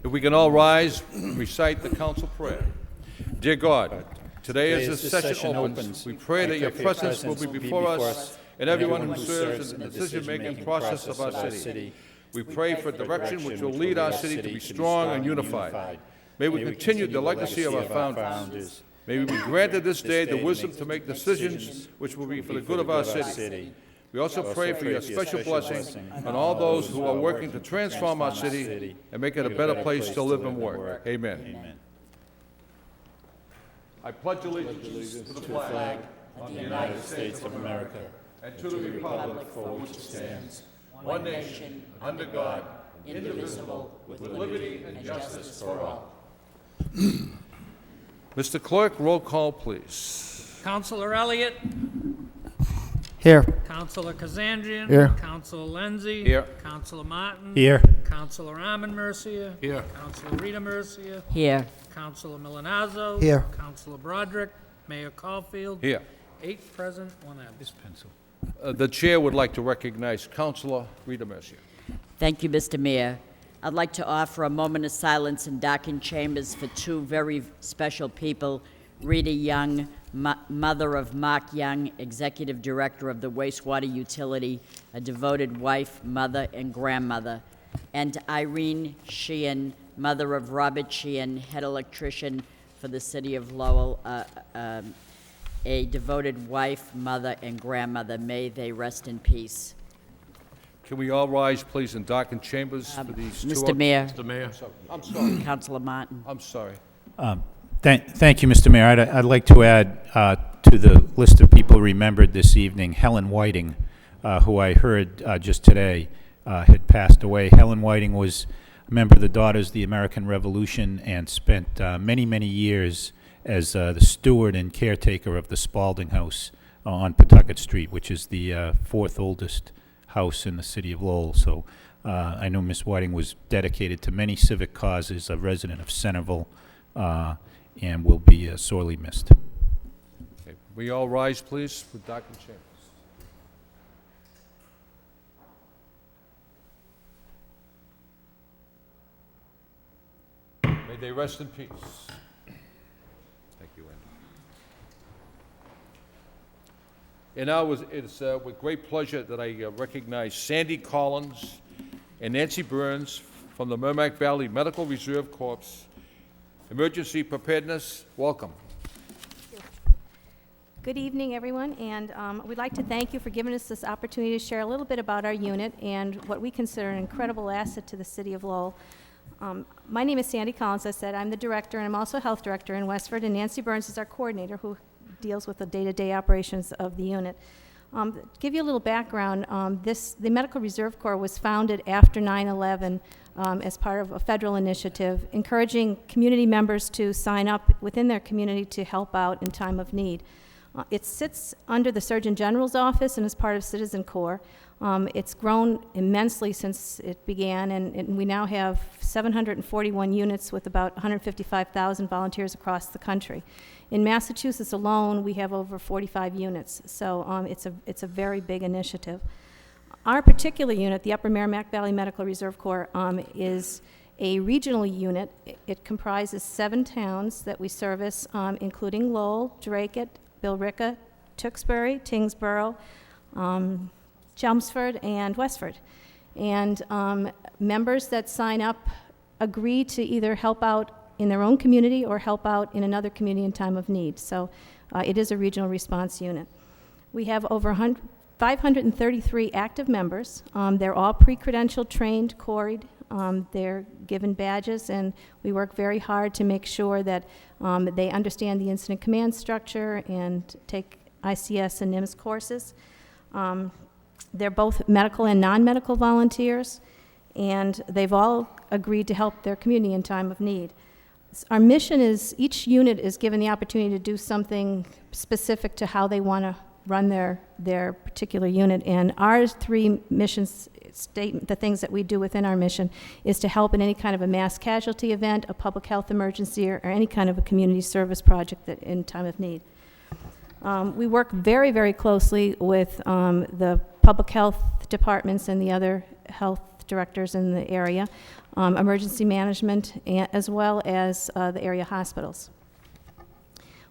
If we can all rise, recite the council prayer. Dear God, today as this session opens, we pray that your presence will be before us and everyone who serves in the decision-making process of our city. We pray for direction which will lead our city to be strong and unified. May we continue the legacy of our founders. May we be granted this day the wisdom to make decisions which will be for the good of our city. We also pray for your special blessing on all those who are working to transform our city and make it a better place to live and work. Amen. I pledge allegiance to the flag of the United States of America and to the republic for which it stands, one nation, under God, indivisible, with liberty and justice for all. Mr. Clerk, roll call, please. Councilor Elliott. Here. Councilor Kazandrian. Here. Councilor Lenzi. Here. Councilor Martin. Here. Councilor Armin Mercia. Here. Councilor Rita Mercia. Here. Councilor Milanazzo. Here. Councilor Broderick. Mayor Caulfield. Here. 8 present, 1 absent. The chair would like to recognize Councilor Rita Mercia. Thank you, Mr. Mayor. I'd like to offer a moment of silence in darkened chambers for 2 very special people, Rita Young, mother of Mark Young, Executive Director of the Wastewater Utility, a devoted wife, mother, and grandmother, and Irene Sheehan, mother of Robert Sheehan, head electrician for the city of Lowell, a devoted wife, mother, and grandmother. May they rest in peace. Can we all rise, please, in darkened chambers for these 2? Mr. Mayor. Mr. Mayor. I'm sorry. Councilor Martin. I'm sorry. Thank you, Mr. Mayor. I'd like to add to the list of people remembered this evening, Helen Whiting, who I heard just today had passed away. Helen Whiting was a member of the Daughters of the American Revolution and spent many, many years as the steward and caretaker of the Spalding House on Pawtucket Street, which is the 4th oldest house in the city of Lowell. So I know Miss Whiting was dedicated to many civic causes, a resident of Centerville, and will be sorely missed. Okay. We all rise, please, for darkened chambers. May they rest in peace. Thank you, Andy. And now it's with great pleasure that I recognize Sandy Collins and Nancy Burns from the Merrimack Valley Medical Reserve Corps. Emergency Preparedness, welcome. Good evening, everyone, and we'd like to thank you for giving us this opportunity to share a little bit about our unit and what we consider an incredible asset to the city of Lowell. My name is Sandy Collins. I said I'm the director, and I'm also health director in Westford, and Nancy Burns is our coordinator who deals with the day-to-day operations of the unit. To give you a little background, the Medical Reserve Corps was founded after 9/11 as part of a federal initiative, encouraging community members to sign up within their community to help out in time of need. It sits under the Surgeon General's office and is part of Citizen Corps. It's grown immensely since it began, and we now have 741 units with about 155,000 volunteers across the country. In Massachusetts alone, we have over 45 units, so it's a very big initiative. Our particular unit, the Upper Merrimack Valley Medical Reserve Corps, is a regional unit. It comprises 7 towns that we service, including Lowell, Dracut, Billerica, Tewksbury, Tingsboro, Chelmsford, and Westford. And members that sign up agree to either help out in their own community or help out in another community in time of need. So it is a regional response unit. We have over 533 active members. They're all pre-credentialed, trained, quarried. They're given badges, and we work very hard to make sure that they understand the incident command structure and take ICS and NIMS courses. They're both medical and non-medical volunteers, and they've all agreed to help their community in time of need. Our mission is each unit is given the opportunity to do something specific to how they want to run their particular unit, and our 3 missions statement, the things that we do within our mission, is to help in any kind of a mass casualty event, a public health emergency, or any kind of a community service project that in time of need. We work very, very closely with the public health departments and the other health directors in the area, emergency management, as well as the area hospitals.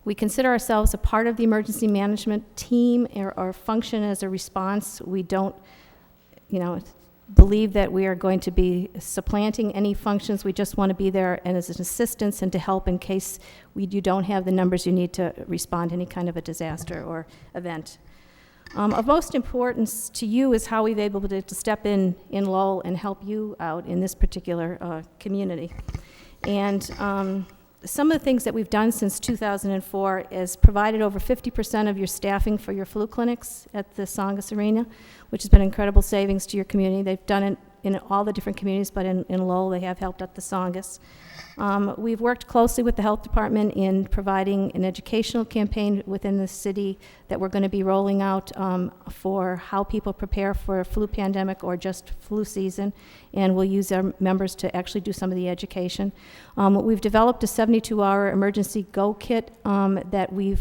We consider ourselves a part of the emergency management team or function as a response. We don't, believe that we are going to be supplanting any functions. We just want to be there and as an assistance and to help in case you don't have the numbers you need to respond to any kind of a disaster or event. Of most importance to you is how we've been able to step in Lowell and help you out in this particular community. And some of the things that we've done since 2004 is provided over 50% of your staffing for your flu clinics at the Songus Arena, which has been incredible savings to your community. They've done it in all the different communities, but in Lowell they have helped at the Songus. We've worked closely with the health department in providing an educational campaign within the city that we're going to be rolling out for how people prepare for a flu pandemic or just flu season, and we'll use our members to actually do some of the education. We've developed a 72-hour emergency go kit that we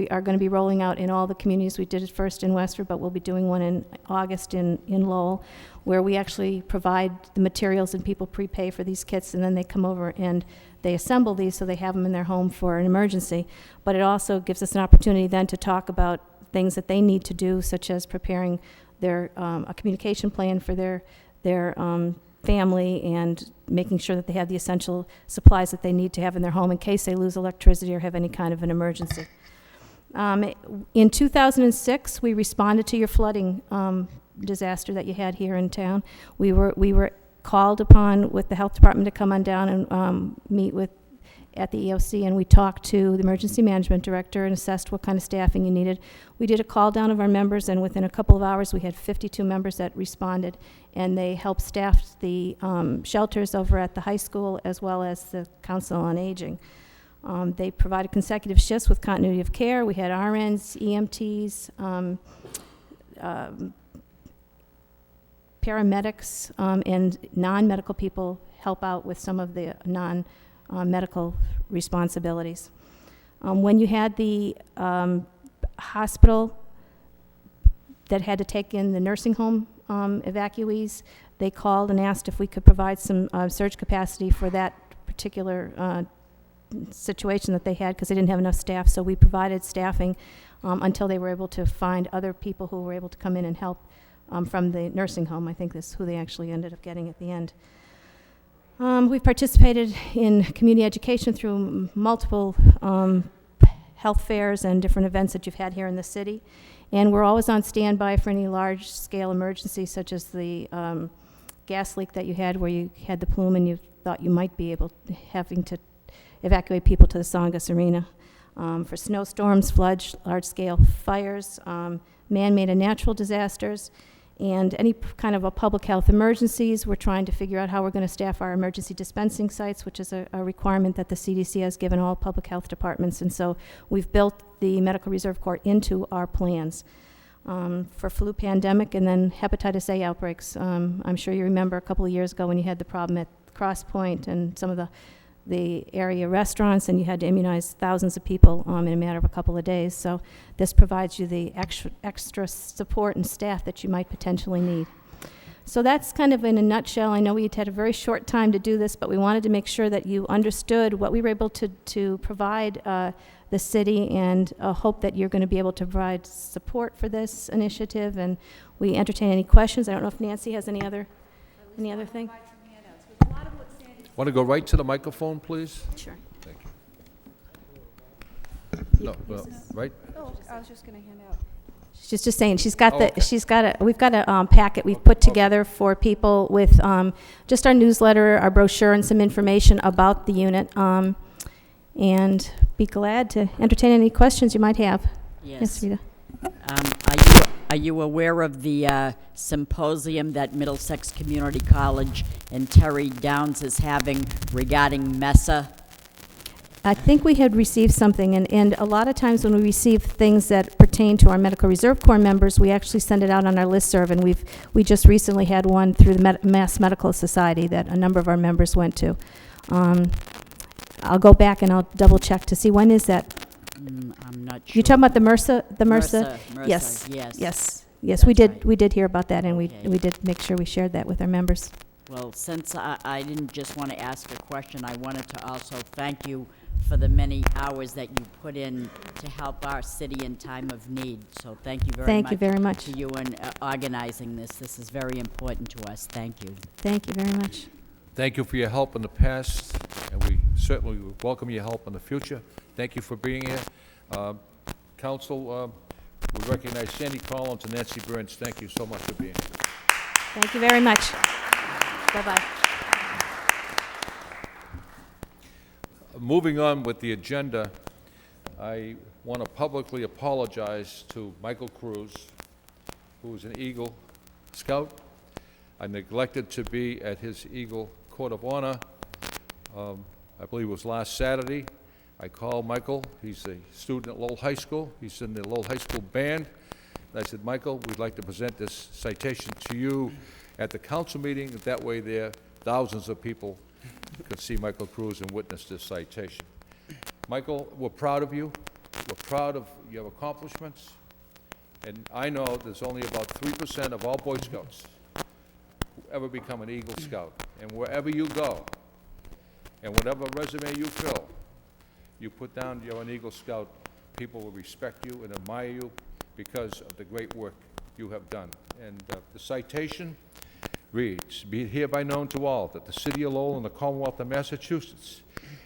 are going to be rolling out in all the communities. We did it first in Westford, but we'll be doing one in August in Lowell, where we actually provide the materials and people prepay for these kits, and then they come over and they assemble these so they have them in their home for an emergency. But it also gives us an opportunity then to talk about things that they need to do, such as preparing their a communication plan for their family and making sure that they have the essential supplies that they need to have in their home in case they lose electricity or have any kind of an emergency. In 2006, we responded to your flooding disaster that you had here in town. We were called upon with the health department to come on down and meet at the EOC, and we talked to the emergency management director and assessed what kind of staffing you needed. We did a call down of our members, and within a couple of hours we had 52 members that responded, and they helped staff the shelters over at the high school as well as the Council on Aging. They provided consecutive shifts with continuity of care. We had RNs, EMTs, paramedics, and non-medical people help out with some of the non-medical responsibilities. When you had the hospital that had to take in the nursing home evacuees, they called and asked if we could provide some surge capacity for that particular situation that they had because they didn't have enough staff, so we provided staffing until they were able to find other people who were able to come in and help from the nursing home. I think that's who they actually ended up getting at the end. We've participated in community education through multiple health fairs and different events that you've had here in the city, and we're always on standby for any large-scale emergencies such as the gas leak that you had where you had the plume and you thought you might be having to evacuate people to the Songus Arena. For snowstorms, floods, large-scale fires, man-made and natural disasters, and any kind of a public health emergencies. We're trying to figure out how we're going to staff our emergency dispensing sites, which is a requirement that the CDC has given all public health departments, and so we've built the Medical Reserve Corps into our plans. For flu pandemic and then hepatitis A outbreaks. I'm sure you remember a couple of years ago when you had the problem at Cross Point and some of the area restaurants, and you had to immunize thousands of people in a matter of a couple of days. So this provides you the extra support and staff that you might potentially need. So that's kind of in a nutshell. I know we had a very short time to do this, but we wanted to make sure that you understood what we were able to provide the city, and hope that you're going to be able to provide support for this initiative. And we entertain any questions. I don't know if Nancy has any other thing. Want to go right to the microphone, please? Sure. Thank you. No, right? Oh, I was just going to hand out. She's just saying we've got a packet we've put Okay. together for people with just our newsletter, our brochure, and some information about the unit. And be glad to entertain any questions you might have. Yes, Rita. Are you aware of the symposium that Middlesex Community College and Terry Downs is having regarding MESA? I think we had received something, and a lot of times when we receive things that pertain to our Medical Reserve Corps members, we actually send it out on our listserv, and we just recently had one through the Mass Medical Society that a number of our members went to. I'll go back and I'll double check to see when is that. I'm not sure. You talking about the MRSA? The MRSA? MRSA, Yes. yes. Yes. Yes, we That's did, right. we did hear about that, and Okay. we did make sure we shared that with our members. Well, since I didn't just want to ask a question, I wanted to also thank you for the many hours that you put in to help our city in time of need. So thank you very much. Thank you very much. To you in organizing this. This is very important to us. Thank you. Thank you very much. Thank you for your help in the past, and we certainly welcome your help in the future. Thank you for being here. Council, we recognize Sandy Collins and Nancy Burns. Thank you so much for being here. Thank you very much. Bye-bye. Moving on with the agenda, I want to publicly apologize to Michael Cruz, who is an Eagle Scout. I neglected to be at his Eagle Court of Honor, I believe it was last Saturday. I called Michael. He's a student at Lowell High School. He's in the Lowell High School band. And I said, Michael, we'd like to present this citation to you at the council meeting. That way there, thousands of people could see Michael Cruz and witness this citation. Michael, we're proud of you. We're proud of your accomplishments. And I know there's only about 3% of all Boy Scouts who ever become an Eagle Scout. And wherever you go, and whatever resume you fill, you put down you're an Eagle Scout, people will respect you and admire you because of the great work you have done. And the citation reads, be it hereby known to all that the City of Lowell and the Commonwealth of Massachusetts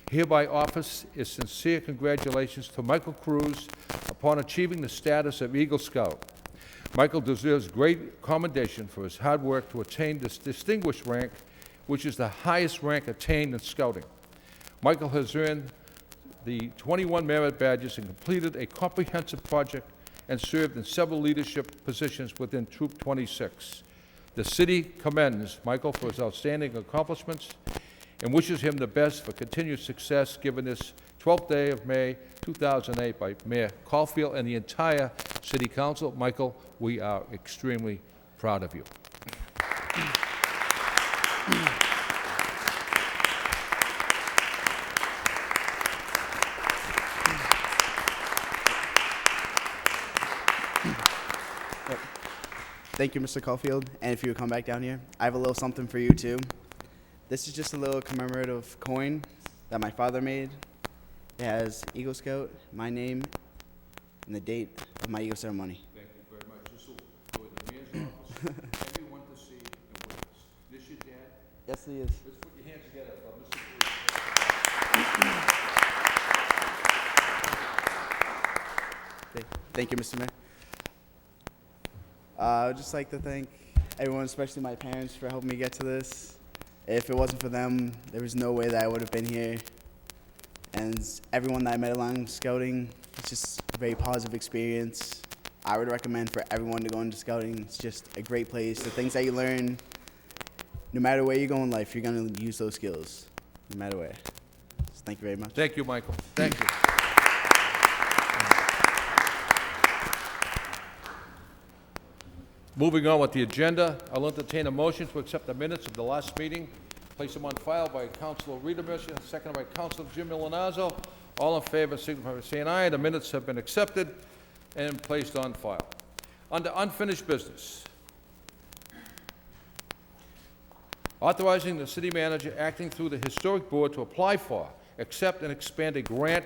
hereby offers its sincere congratulations to Michael Cruz upon achieving the status of Eagle Scout. Michael deserves great commendation for his hard work to attain this distinguished rank, which is the highest rank attained in scouting. Michael has earned the 21 merit badges and completed a comprehensive project and served in several leadership positions within Troop 26. The city commends Michael for his outstanding accomplishments and wishes him the best for continued success given this 12th day of May 2008 by Mayor Caulfield and the entire City Council. Michael, we are extremely proud of you. Thank you, Mr. Caulfield. And if you would come back down here, I have a little something for you, too. This is just a little commemorative coin that my father made. It has Eagle Scout, my name, and the date of my Eagle ceremony. Thank you very much. This will go in the mayor's office, everyone to see and witness. This your dad? Yes, he is. Let's put your hands together for Mr. Cruz. Thank you, Mr. Mayor. I'd just like to thank everyone, especially my parents, for helping me get to this. If it wasn't for them, there was no way that I would have been here. And everyone that I met along scouting, it's just a very positive experience. I would recommend for everyone to go into scouting. It's just a great place. The things that you learn, no matter where you go in life, you're going to use those skills, no matter where. So thank you very much. Thank you, Michael. Thank you. Moving on with the agenda, I'll entertain a motion to accept the minutes of the last meeting, place them on file by Councilor Rita Mercer, seconded by Councilor Jim Milanazzo. All in favor, signify by saying aye. The minutes have been accepted and placed on file. Under unfinished business, authorizing the city manager acting through the Historic Board to apply for, accept, and expand a grant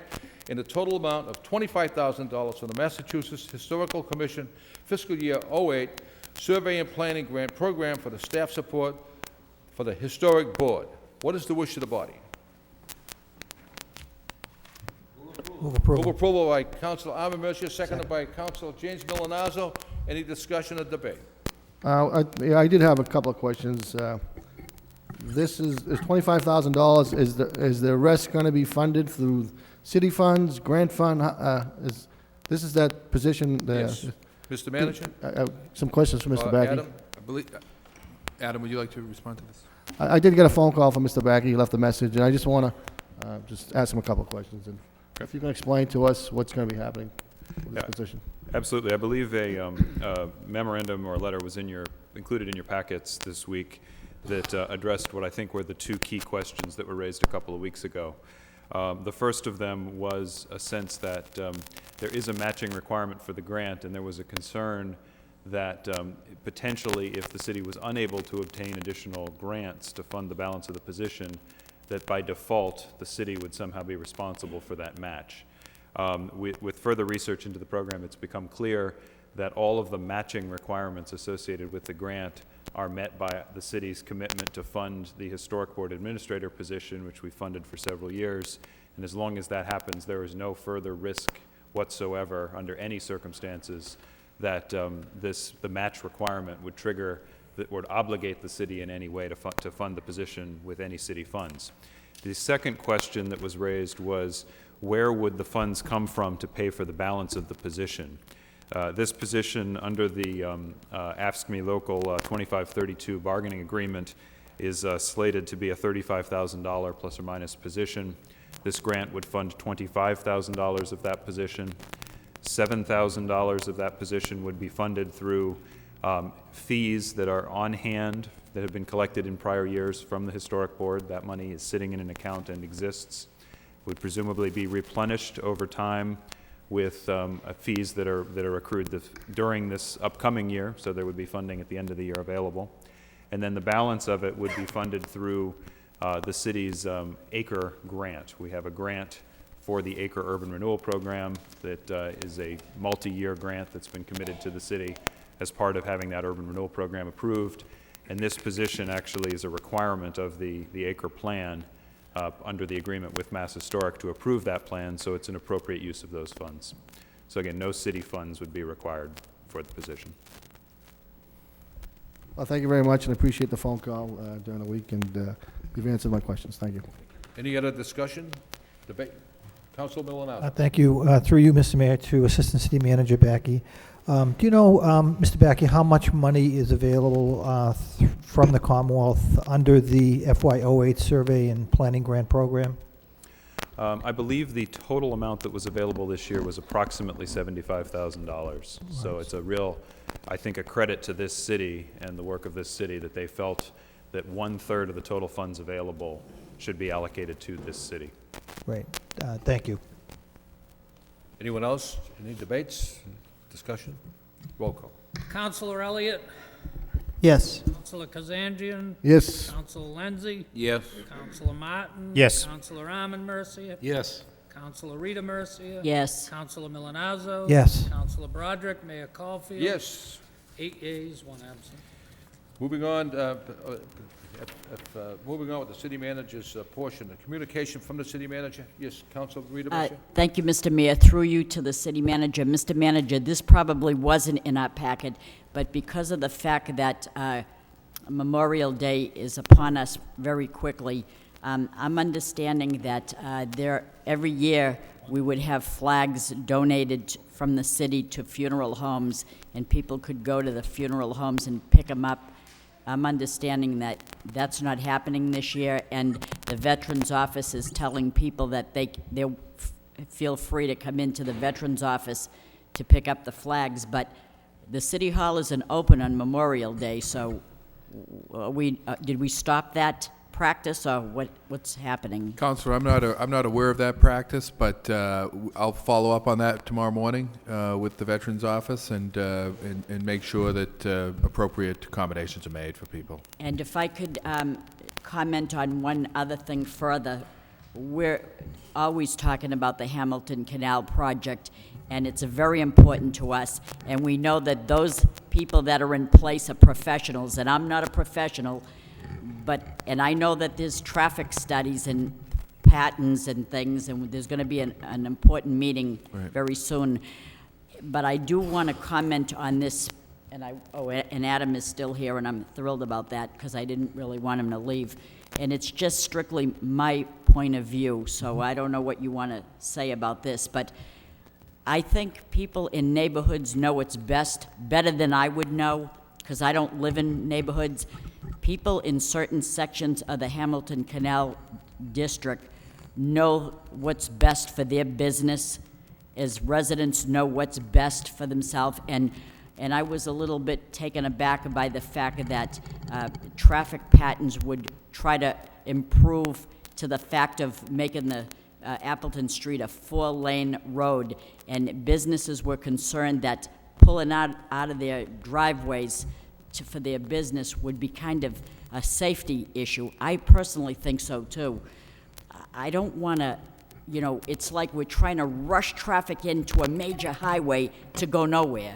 in the total amount of $25,000 from the Massachusetts Historical Commission fiscal year 08 Survey and Planning Grant Program for the staff support for the Historic Board. What is the wish of the body? Move approval by Councilor Armin Mercier, seconded by Councilor James Milanazzo. Any discussion or debate? Yeah, I did have a couple of questions. This is $25,000. Is the rest going to be funded through city funds, grant fund? This is that position there. Yes. Mr. Manager? Some questions for Mr. Backey. Adam? I believe, Adam, would you like to respond to this? I did get a phone call from Mr. Backey. He left a message, and I just want to just ask him a couple of questions. And if you can explain to us what's going to be happening with this position. Absolutely. I believe a memorandum or a letter was included in your packets this week that addressed what I think were the two key questions that were raised a couple of weeks ago. The first of them was a sense that there is a matching requirement for the grant, and there was a concern that potentially if the city was unable to obtain additional grants to fund the balance of the position, that by default, the city would somehow be responsible for that match. With further research into the program, it's become clear that all of the matching requirements associated with the grant are met by the city's commitment to fund the Historic Board Administrator position, which we funded for several years. And as long as that happens, there is no further risk whatsoever under any circumstances that the match requirement would trigger, that would obligate the city in any way to fund the position with any city funds. The second question that was raised was, where would the funds come from to pay for the balance of the position? This position under the AFSCME Local 2532 bargaining agreement is slated to be a $35,000 plus or minus position. This grant would fund $25,000 of that position. $7,000 of that position would be funded through fees that are on hand that have been collected in prior years from the Historic Board. That money is sitting in an account and exists. Would presumably be replenished over time with fees that are accrued during this upcoming year, so there would be funding at the end of the year available. And then the balance of it would be funded through the city's acre grant. We have a grant for the Acre Urban Renewal Program that is a multi-year grant that's been committed to the city as part of having that urban renewal program approved. And this position actually is a requirement of the Acre Plan under the agreement with Mass Historic to approve that plan, so it's an appropriate use of those funds. So again, no city funds would be required for the position. Well, thank you very much, and appreciate the phone call during the week, and you've answered my questions. Thank you. Any other discussion? Debate? Council Milonato. Thank you. Through you, Mr. Mayor, to Assistant City Manager Backey. Do you know, Mr. Backey, how much money is available from the Commonwealth under the FY08 Survey and Planning Grant Program? I believe the total amount that was available this year was approximately $75,000. So it's a real, I think, a credit to this city and the work of this city that they felt that 1/3 of the total funds available should be allocated to this city. Great. Thank you. Anyone else? Any debates? Discussion? Roll call. Counselor Elliott, Yes. Counselor Kazanjian, Yes. Counselor Lenzi, Yes. Counselor Martin. Yes. Counselor Arman Mercia. Yes. Counselor Rita Mercia. Yes. Counselor Milonazo. Yes. Counselor Broderick, Mayor Caulfield. Yes. 8 yeas, 1 absent. Moving on, moving on with the city manager's portion, the communication from the city manager. Yes, Council Rita Mercia. Thank you, Mr. Mayor. Through you to the city manager. Mr. Manager, this probably wasn't in our packet, but because of the fact that Memorial Day is upon us very quickly, I'm understanding that every year we would have flags donated from the city to funeral homes, and people could go to the funeral homes and pick them up. I'm understanding that that's not happening this year, and the Veterans Office is telling people that they feel free to come into the Veterans Office to pick up the flags, but the City Hall isn't open on Memorial Day, so did we stop that practice, or what's happening? Counselor, I'm not aware of that practice, but I'll follow up on that tomorrow morning with the Veterans Office and make sure that appropriate accommodations are made for people. And if I could comment on one other thing further, we're always talking about the Hamilton Canal project, and it's very important to us, and we know that those people that are in place are professionals, and I'm not a professional, and I know that there's traffic studies and patents and things, and there's going to be an important meeting very soon. But I do want to comment on this, and Adam is still here, and I'm thrilled about that because I didn't really want him to leave. And it's just strictly my point of view, so I don't know what you want to say about this, but I think people in neighborhoods know what's best, better than I would know, because I don't live in neighborhoods. People in certain sections of the Hamilton Canal District know what's best for their business, as residents know what's best for themselves, and I was a little bit taken aback by the fact that traffic patterns would try to improve to the fact of making the Appleton Street a 4-lane road, and businesses were concerned that pulling out of their driveways for their business would be kind of a safety issue. I personally think so too. I don't want to, it's like we're trying to rush traffic into a major highway to go nowhere.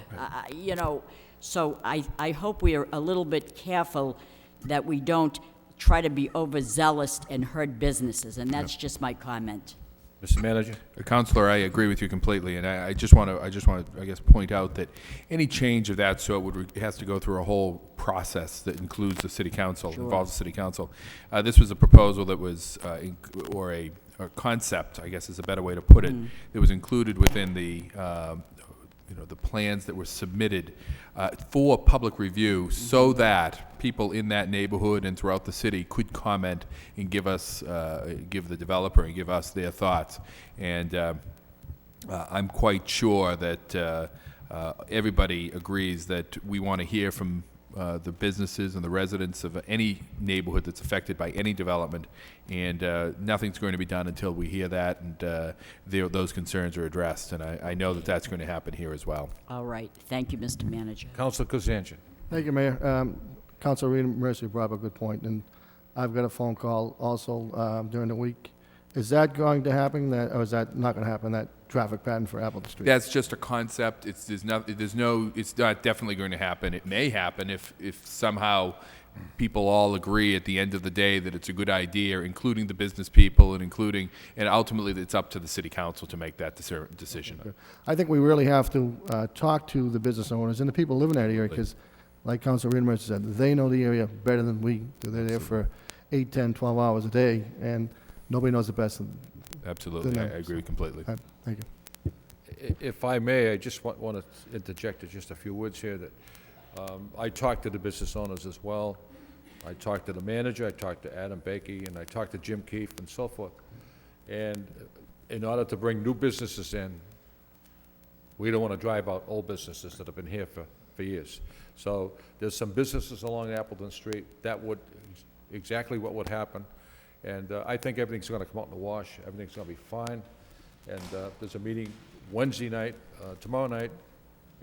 So I hope we are a little bit careful that we don't try to be overzealous and hurt businesses, and that's just my comment. Mr. Manager? Counselor, I agree with you completely, and I just want to, I guess, point out that any change of that sort has to go through a whole process that includes the city council, involves the city council. This was a proposal that was, or a concept, I guess is a better way to put it, that was included within the, the plans that were submitted for public review, so that people in that neighborhood and throughout the city could comment and give us, give the developer and give us their thoughts. And I'm quite sure that everybody agrees that we want to hear from the businesses and the residents of any neighborhood that's affected by any development, and nothing's going to be done until we hear that and those concerns are addressed. And I know that that's going to happen here as well. All right. Thank you, Mr. Manager. Councilor Kuzanjian. Thank you, Mayor. Councilor Rita Mercy brought up a good point, and I've got a phone call also during the week. Is that going to happen, or is that not going to happen, that traffic pattern for Appleton Street? That's just a concept. It's not definitely going to happen. It may happen if somehow people all agree at the end of the day that it's a good idea, including the business people and ultimately it's up to the city council to make that decision. Okay. I think we really have to talk to the business owners and the people living in that area, because like Councilor Rita Mercy said, they know the area better than we do. They're there for 8, 10, 12 hours a day, and nobody knows the best. Absolutely. I agree completely. Thank you. If I may, I just want to interject just a few words here. That I talked to the business owners as well. I talked to the manager, I talked to Adam Bakey, and I talked to Jim Keefe and so forth. And in order to bring new businesses in, we don't want to drive out old businesses that have been here for years. So there's some businesses along Appleton Street that would, exactly what would happen. And I think everything's going to come out in the wash. Everything's going to be fine. And there's a meeting Wednesday night, tomorrow night,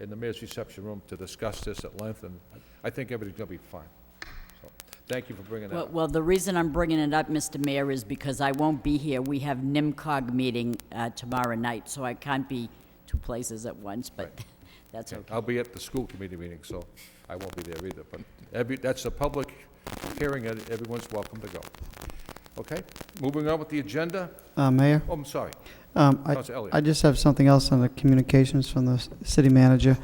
in the mayor's reception room to discuss this at length, and I think everything's going to be fine. So, thank you for bringing that up. Well, the reason I'm bringing it up, Mr. Mayor, is because I won't be here. We have NIMCOG meeting tomorrow night, so I can't be two places at once, but that's okay. I'll be at the school committee meeting, so I won't be there either. But that's a public hearing, and everyone's welcome to go. Okay, moving on with the agenda. Mayor? Oh, I'm sorry. Councilor Elliott. I just have something else on the communications from the city manager,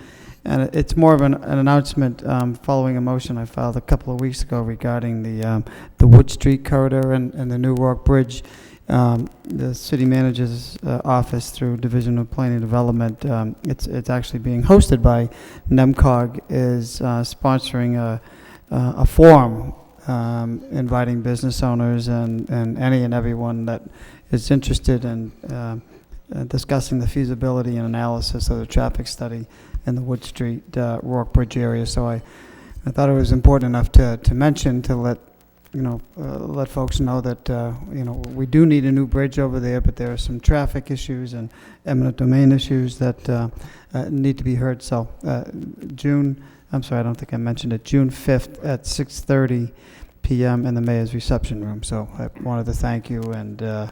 and it's more of an announcement following a motion I filed a couple of weeks ago regarding the Wood Street corridor and the New Rock Bridge. The city manager's office, through Division of Planning and Development, it's actually being hosted by NEMCOG, is sponsoring a forum inviting business owners and any and everyone that is interested in discussing the feasibility and analysis of the traffic study in the Wood Street Rourke Bridge area. So I thought it was important enough to mention, to let let folks know that we do need a new bridge over there, but there are some traffic issues and eminent domain issues that need to be heard. So I'm sorry, I don't think I mentioned it, June 5th at 6:30 p.m. in the mayor's reception room. So I wanted to thank you and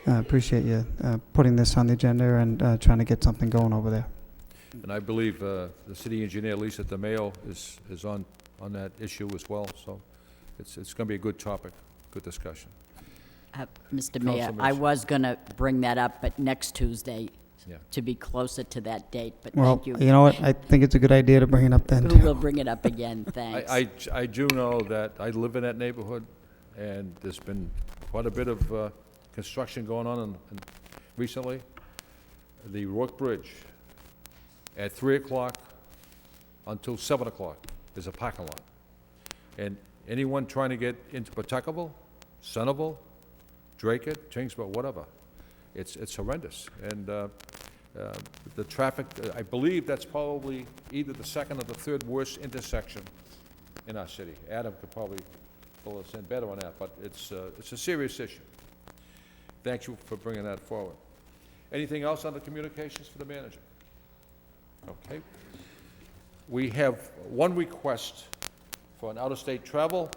appreciate you putting this on the agenda and trying to get something going over there. And I believe the city engineer, Lisa DeMayo, is on that issue as well. So it's going to be a good topic, good discussion. Mr. Mayor, I was going to bring that up, but next Tuesday, Yeah. to be closer to that date, but Well, thank you. you know what? I think it's a good idea to bring it up then, We too. will bring it up again, thanks. I do know that I live in that neighborhood, and there's been quite a bit of construction going on recently. The Rourke Bridge, at 3 o'clock until 7 o'clock, there's a parking lot. And anyone trying to get into Pawtuckaville, Centerville, Dracut, Kingsborough, whatever, it's horrendous. And the traffic, I believe that's probably either the second or the third worst intersection in our city. Adam could probably pull us in better on that, but it's a serious issue. Thank you for bringing that forward. Anything else on the communications for the manager? Okay. we have one request for an out-of-state travel.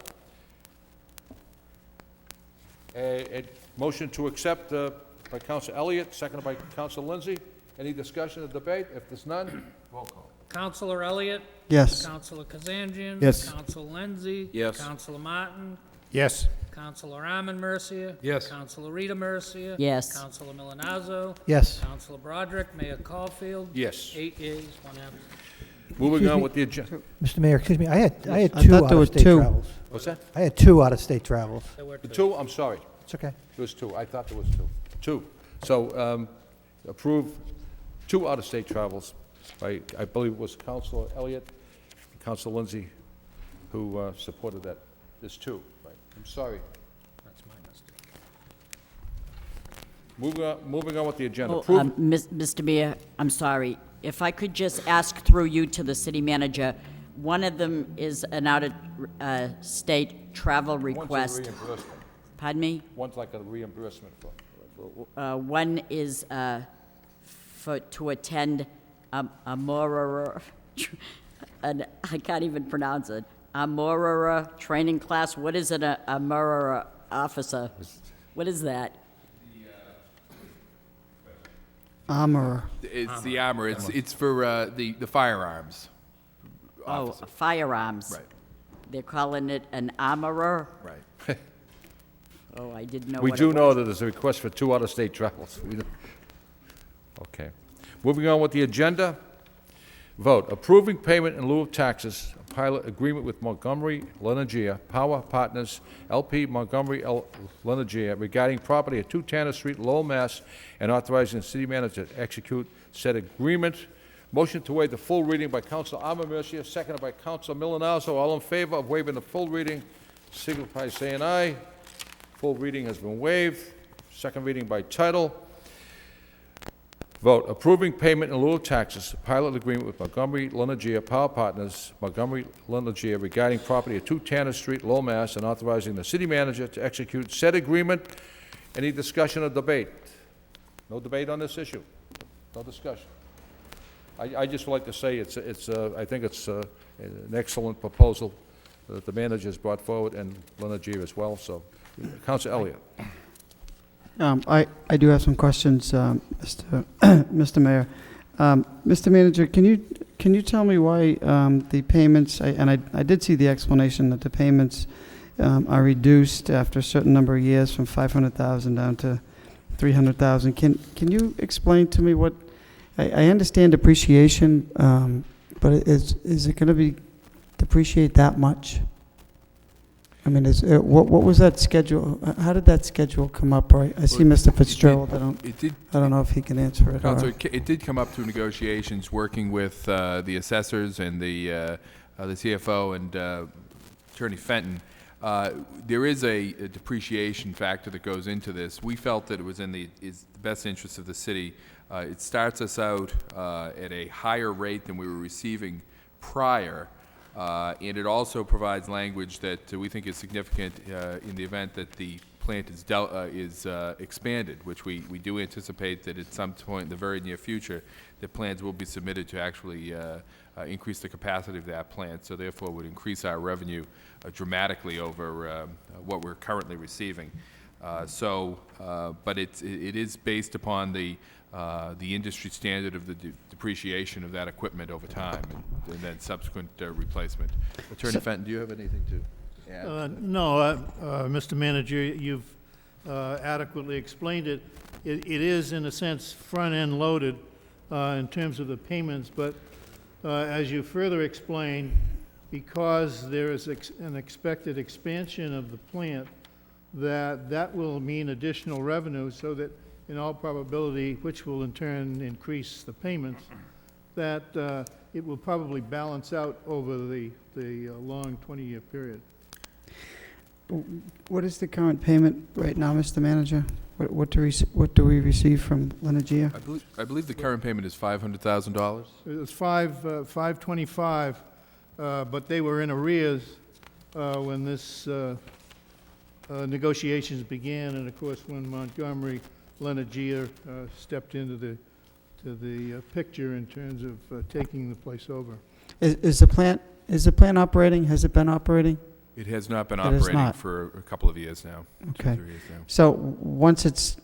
A motion to accept by Counsel Elliott, seconded by Counsel Lindsay. Any discussion or debate? If there's none, roll call. Counselor Elliott? Yes. Counselor Kazanjian? Yes. Counselor Lindsay? Yes. Counselor Martin? Yes. Counselor Arman Mercia? Yes. Counselor Rita Mercia? Yes. Counselor Milonazo? Yes. Counselor Broderick? Mayor Caulfield? Yes. 8 yeas, 1 absent. Moving Excuse on me. with the agenda. Mr. Mayor, excuse me, I had I two thought there were out-of-state two. travels. What's that? I had 2 out-of-state travels. There were The 2. two? I'm sorry. It's okay. There was 2. I thought there was 2. 2. So approve 2 out-of-state travels by, I believe it was Counsel Elliott, Counsel Lindsay, who supported that. There's 2. Right. I'm sorry. That's my mistake. Moving on with the agenda. Oh, Approve. Mr. Mayor, I'm sorry. If I could just ask through you to the city manager, one of them is an out-of-state travel One's a request. reimbursement. Pardon me? One's like a reimbursement for One is to attend Amorora, I can't even pronounce it, Amorora training class. What is an Amorora officer? What is that? Armorer. It's the armor. It's for the firearms. Oh, firearms. Right. They're calling it an armorer? Right. Oh, I didn't know We what do it know was. that there's a request for 2 out-of-state travels. Okay. Moving on with the agenda. Vote, approving payment in lieu of taxes, a pilot agreement with Montgomery Lenagia Power Partners, LP Montgomery Lenagia regarding property at 2 Tanner Street, Lowell, Mass., and authorizing the city manager to execute said agreement. Motion to waive the full reading by Counsel Arman Mercia, seconded by Counsel Milonazo. All in favor of waiving the full reading, signify by saying aye. Full reading has been waived. Second reading by title. Vote, approving payment in lieu of taxes, pilot agreement with Montgomery Lenagia Power Partners, Montgomery Lenagia regarding property at 2 Tanner Street, Lowell, Mass., and authorizing the city manager to execute said agreement. Any discussion or debate? No debate on this issue? No discussion? I just would like to say I think it's an excellent proposal that the manager has brought forward, and Lenagia as well, so. Counsel Elliott. I do have some questions, Mr. Mayor. Mr. Manager, can you tell me why the payments, I did see the explanation that the payments are reduced after a certain number of years from 500,000 down to 300,000. Can you explain to me what, I understand depreciation, but is it going to be depreciate that much? I mean, what was that schedule? How did that schedule come up? Right, I see Mr. Fitzgerald. I don't know if he can answer it. Counselor, it did come up through negotiations, working with the assessors and the CFO and Attorney Fenton. There is a depreciation factor that goes into this. We felt that it was in the best interest of the city. It starts us out at a higher rate than we were receiving prior. And it also provides language that we think is significant in the event that the plant is expanded, which we do anticipate that at some point in the very near future, the plans will be submitted to actually increase the capacity of that plant, so therefore would increase our revenue dramatically over what we're currently receiving. But it is based upon the industry standard of the depreciation of that equipment over time and then subsequent replacement. Attorney Fenton, do you have anything to add? No, Mr. Manager, you've adequately explained it. It is, in a sense, front-end loaded in terms of the payments, but as you further explained, because there is an expected expansion of the plant, that will mean additional revenue, so that in all probability, which will in turn increase the payments, that it will probably balance out over the long 20-year period. What is the current payment right now, Mr. Manager? What do we receive from Lenagia? I believe the current payment is $500,000. It was $525, but they were in arrears when this negotiations began, and of course when Montgomery Lenagia stepped into the picture in terms of taking the place over. Is the plant operating? Has it been operating? It has not been It has operating not. for a couple of years now. Okay. 2 or 3 years now. So once it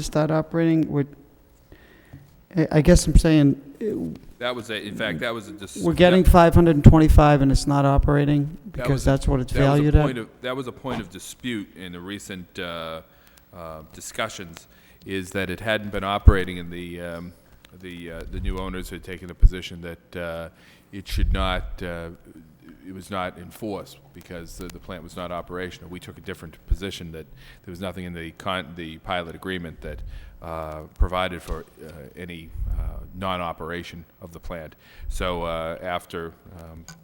start operating, I guess I'm saying That was in fact, that was a we're getting 525 and it's not operating because that's what it's that was a valued point at? of- That was a point of dispute in the recent discussions, is that it hadn't been operating, and the new owners had taken the position that it should not, it was not enforced because the plant was not operational. We took a different position, that there was nothing in the pilot agreement that provided for any non-operation of the plant. So after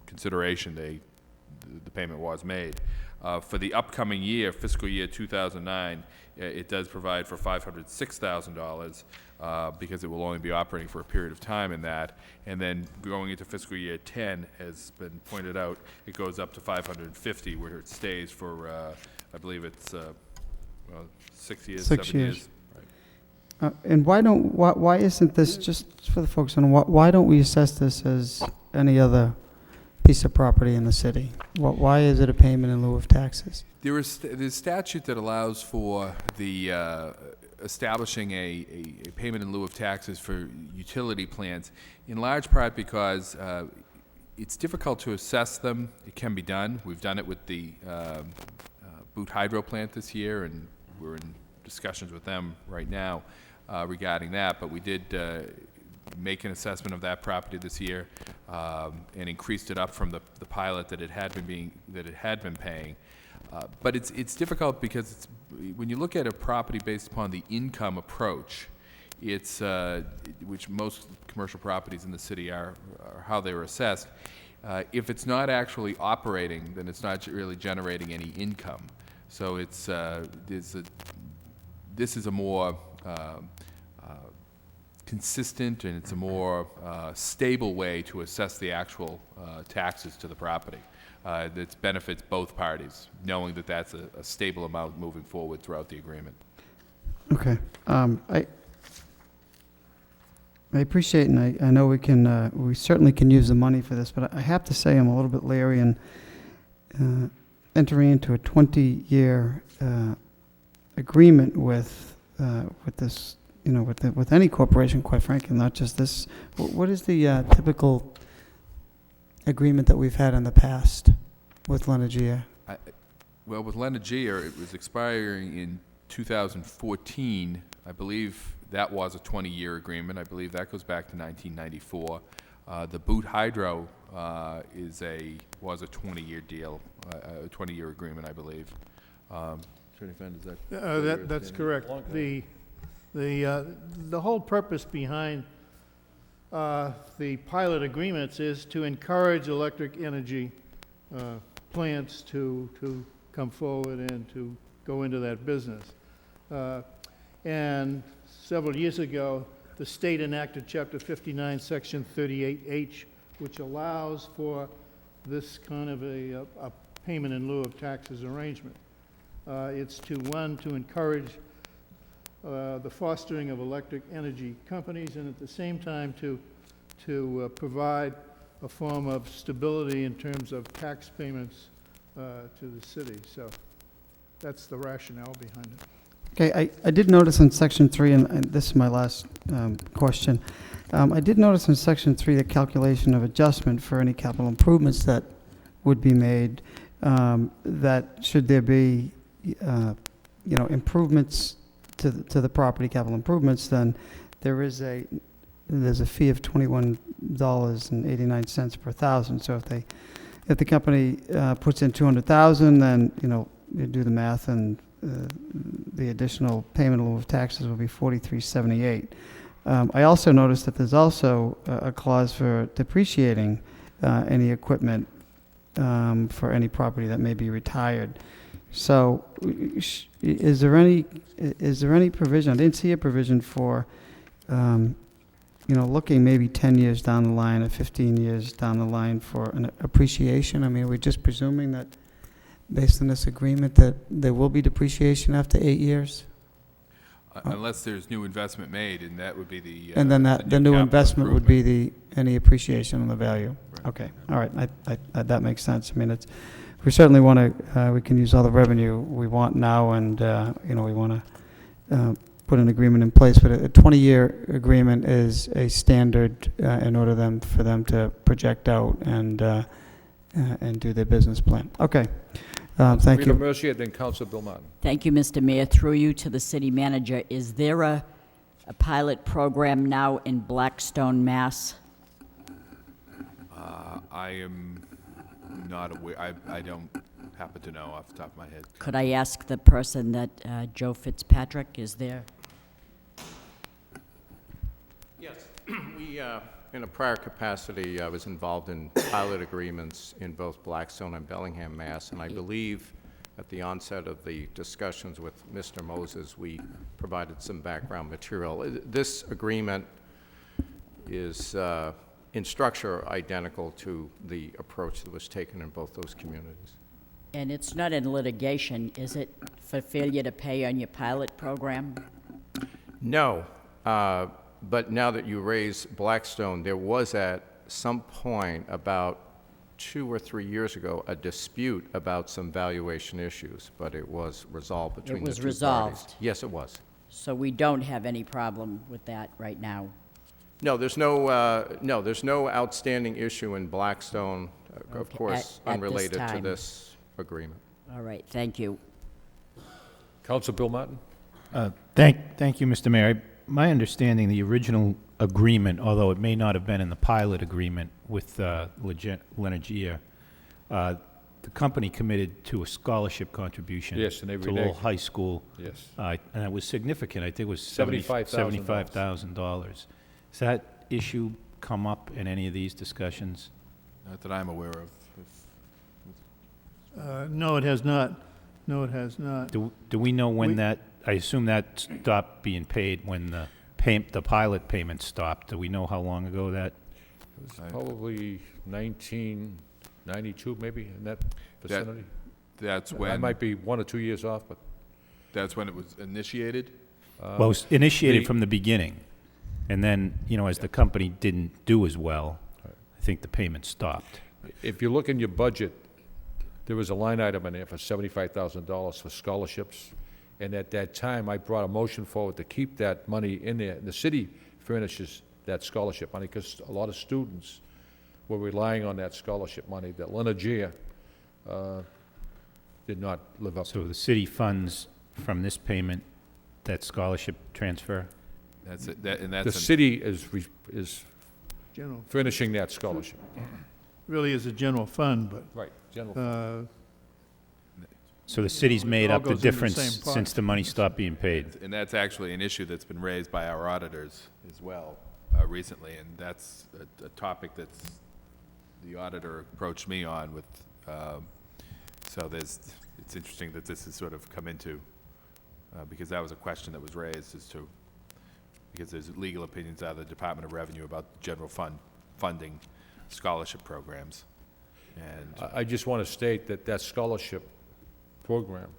consideration, the payment was made. For the upcoming year, fiscal year 2009, it does provide for $506,000 because it will only be operating for a period of time in that. And then going into fiscal year 10, as been pointed out, it goes up to $550,000, where it stays for, I believe it's 6 years, 6 7 years. years. And why isn't this, just for the folks, why don't we assess this as any other piece of property in the city? Why is it a payment in lieu of taxes? There's a statute that allows for the establishing a payment in lieu of taxes for utility plants, in large part because it's difficult to assess them. It can be done. We've done it with the Boot Hydro plant this year, and we're in discussions with them right now regarding that. But we did make an assessment of that property this year and increased it up from the pilot that it had been paying. But it's difficult because when you look at a property based upon the income approach, it's which most commercial properties in the city are how they were assessed. If it's not actually operating, then it's not really generating any income. So it's this is a more consistent, and it's a more stable way to assess the actual taxes to the property. That benefits both parties, knowing that that's a stable amount moving forward throughout the agreement. Okay. I appreciate, and I know we certainly can use the money for this, but I have to say I'm a little bit leery in entering into a 20-year agreement with this, with any corporation, quite frankly, not just this. What is the typical agreement that we've had in the past with Lenagia? Well, with Lenagia, it was expiring in 2014. I believe that was a 20-year agreement. I believe that goes back to 1994. The Boot Hydro was a 20-year deal, a 20-year agreement, I believe. Attorney Fenn, is that? That's correct. The whole purpose behind the pilot agreements is to encourage electric energy plants to come forward and to go into that business. And several years ago, the state enacted Chapter 59, Section 38H, which allows for this kind of a payment in lieu of taxes arrangement. It's to encourage the fostering of electric energy companies, and at the same time to provide a form of stability in terms of tax payments to the city. So that's the rationale behind it. Okay, I did notice in Section 3, and this is my last question, I did notice in Section 3 the calculation of adjustment for any capital improvements that would be made, that should there be, improvements to the property, capital improvements, then there's a fee of $21.89 per thousand. So if the company puts in $200,000, then you do the math, and the additional payment in lieu of taxes will be $43.78. I also noticed that there's also a clause for depreciating any equipment for any property that may be retired. So, is there any provision? I didn't see a provision for, looking maybe 10 years down the line or 15 years down the line for an appreciation. I mean, are we just presuming that, based on this agreement, that there will be depreciation after 8 years? Unless there's new investment made, and that would be the And then the new investment would be the any appreciation on the value. Okay, all right, that makes sense. I mean, we certainly want to, we can use all the revenue we want now, and, we want to put an agreement in place, but a 20-year agreement is a standard in order for them to project out and do their business plan. Okay, thank Rita you. Mercier, then Council Bill Martin. Thank you, Mr. Mayor. Through you to the city manager, is there a pilot program now in Blackstone, Mass? I am not aware, I don't happen to know off the top of my head. Could I ask the person that Joe Fitzpatrick is there? Yes, we, in a prior capacity, I was involved in pilot agreements in both Blackstone and Bellingham, Mass, and I believe at the onset of the discussions with Mr. Moses, we provided some background material. This agreement is in structure identical to the approach that was taken in both those communities. And it's not in litigation, is it, for failure to pay on your pilot program? No, but now that you raise Blackstone, there was at some point about 2 or 3 years ago a dispute about some valuation issues, but it was resolved between the two parties. It was resolved? Yes, it was. So we don't have any problem with that right now? No, there's no outstanding issue in Blackstone, of Okay, course, at this unrelated to time. this agreement. All right, thank you. Council Bill Martin. Thank you, Mr. Mayor. My understanding, the original agreement, although it may not have been in the pilot agreement with Lenergia, the company committed to a scholarship contribution Yes, and they to Lowell reneged. High School. Yes. And it was significant. I think it was $75,000. $75,000. Has that issue come up in any of these discussions? Not that I'm aware of. No, it has not. No, it has not. Do we know when that, I assume that stopped being paid when the pilot payment stopped. Do we know how long ago that? It was probably 1992, maybe, in that vicinity. That's I when, might be 1 or 2 years off, but that's when it was initiated? Well, it was initiated the- from the beginning, and then, as the company didn't do as well, I think the payment stopped. if you look in your budget, there was a line item in there for $75,000 for scholarships. And at that time, I brought a motion forward to keep that money in there. The city furnishes that scholarship money because a lot of students were relying on that scholarship money that Lenergia did not live up So to. the city funds from this payment that scholarship transfer? That's it, and The that's, city is General, furnishing that scholarship. really is a general fund, but Right, general. So the city's made It all up the goes into the difference same pot. since the money stopped being paid? and that's actually an issue that's been raised by our auditors as well recently, and that's a topic that's, the auditor approached me on with, so it's interesting that this has sort of come into, because that was a question that was raised as to, because there's legal opinions out of the Department of Revenue about general funding scholarship programs. And I just want to state that that scholarship program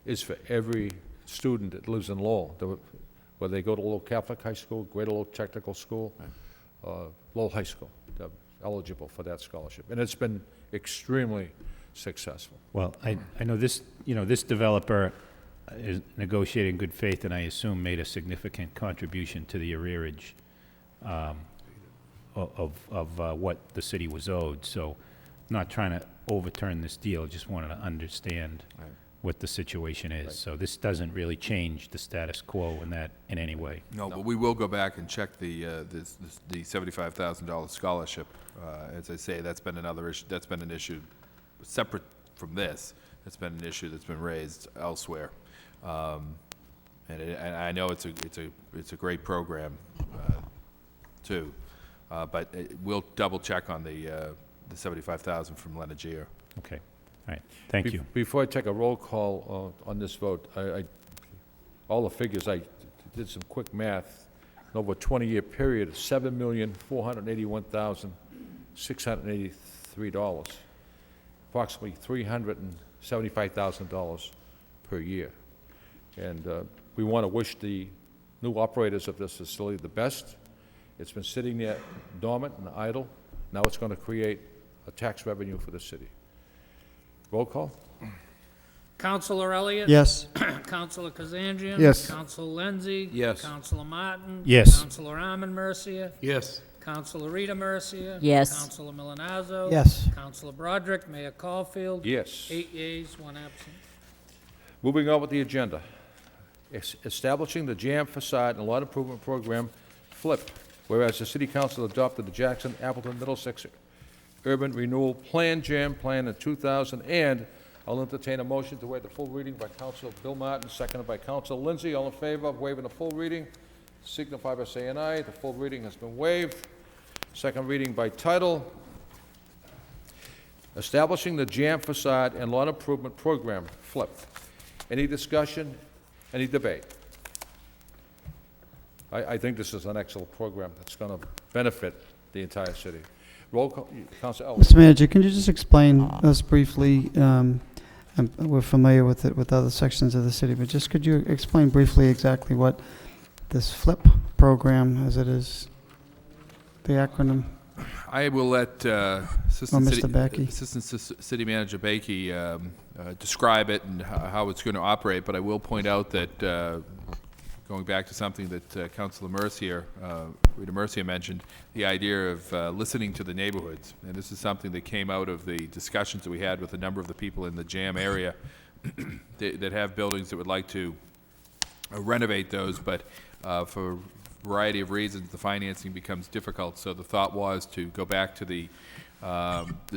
is for every student that lives in Lowell, whether they go to Lowell Catholic High School, Greater Lowell Technical School, Lowell High School, they're eligible for that scholarship. And it's been extremely successful. Well, I know this, this developer is negotiating in good faith, and I assume made a significant contribution to the arrearage of what the city was owed. So, not trying to overturn this deal, just wanted to understand what the situation is. So this doesn't really change the status quo in any way. No, but we will go back and check the $75,000 scholarship. As I say, that's been another issue, that's been an issue separate from this. That's been an issue that's been raised elsewhere. And I know it's a great program, too. But we'll double check on the $75,000 from Lenergia. Okay. All right. Thank you. Before I take a roll call on this vote, all the figures, I did some quick math. Over a 20-year period, $7,481,683, approximately $375,000 per year. And we want to wish the new operators of this facility the best, It's been sitting there dormant and idle. Now it's going to create a tax revenue for the city. Roll call? Counselor Elliott? Yes. Counselor Kazanjian? Yes. Counselor Lenzi? Yes. Counselor Martin? Yes. Counselor Arman Mercia? Yes. Counselor Rita Mercia? Yes. Counselor Milonazo? Yes. Counselor Broderick? Mayor Caulfield? Yes. 8 yeas, 1 absent. Moving on with the agenda. Establishing the Jam Facade and Lot Improvement Program, FLIP, whereas the City Council adopted the Jackson, Appleton, Middlesex Urban Renewal Plan, Jam Plan in 2000, and I'll entertain a motion to waive the full reading by Council Bill Martin, seconded by Council Lindsay. All in favor of waiving the full reading, signify by saying aye. The full reading has been waived. Second reading by title. Establishing the Jam Facade and Lot Improvement Program, FLIP. Any discussion? Any debate? I think this is an excellent program that's going to benefit the entire city. Roll call, Council Ellis. Mr. Manager, can you just explain us briefly, and we're familiar with it with other sections of the city, but just could you explain briefly exactly what this FLIP program, as it is, the acronym? I will let Mr. Backey. Assistant City Manager Backey describe it and how it's going to operate, but I will point out that going back to something that Councilor Rita Mercia mentioned, the idea of listening to the neighborhoods. And this is something that came out of the discussions that we had with a number of the people in the Jam area that have buildings that would like to renovate those, but for a variety of reasons, the financing becomes difficult. So the thought was to go back to the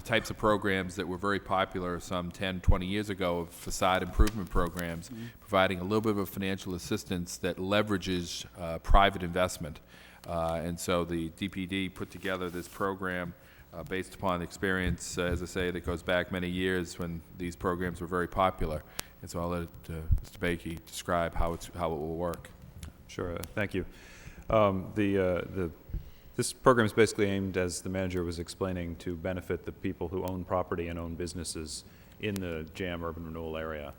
types of programs that were very popular some 10, 20 years ago, of facade improvement programs, providing a little bit of financial assistance that leverages private investment. And so the DPD put together this program based upon experience, as I say, that goes back many years when these programs were very popular. And so I'll let Mr. Backey describe how it will work. Sure, thank you. This program is basically aimed, as the manager was explaining, to benefit the people who own property and own businesses in the Jam urban renewal area.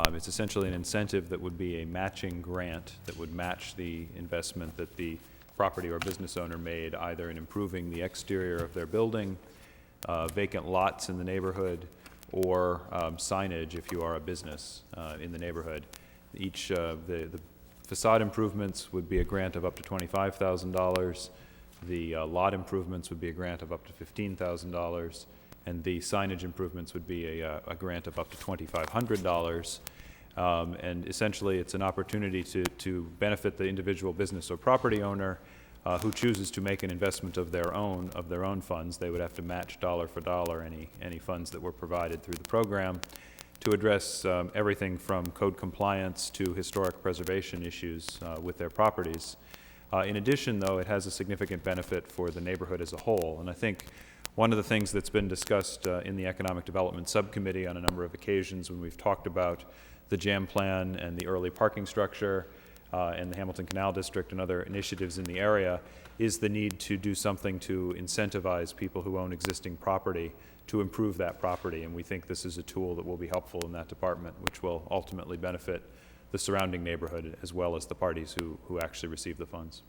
It's essentially an incentive that would be a matching grant that would match the investment that the property or business owner made, either in improving the exterior of their building, vacant lots in the neighborhood, or signage if you are a business in the neighborhood. Each the facade improvements would be a grant of up to $25,000. The lot improvements would be a grant of up to $15,000, and the signage improvements would be a grant of up to $2,500. And essentially, it's an opportunity to benefit the individual business or property owner who chooses to make an investment of their own funds. They would have to match dollar for dollar any funds that were provided through the program to address everything from code compliance to historic preservation issues with their properties. In addition, though, it has a significant benefit for the neighborhood as a whole. And I think one of the things that's been discussed in the Economic Development Subcommittee on a number of occasions when we've talked about the Jam Plan and the early parking structure and the Hamilton Canal District and other initiatives in the area is the need to do something to incentivize people who own existing property to improve that property. And we think this is a tool that will be helpful in that department, which will ultimately benefit the surrounding neighborhood as well as the parties who actually receive the funds.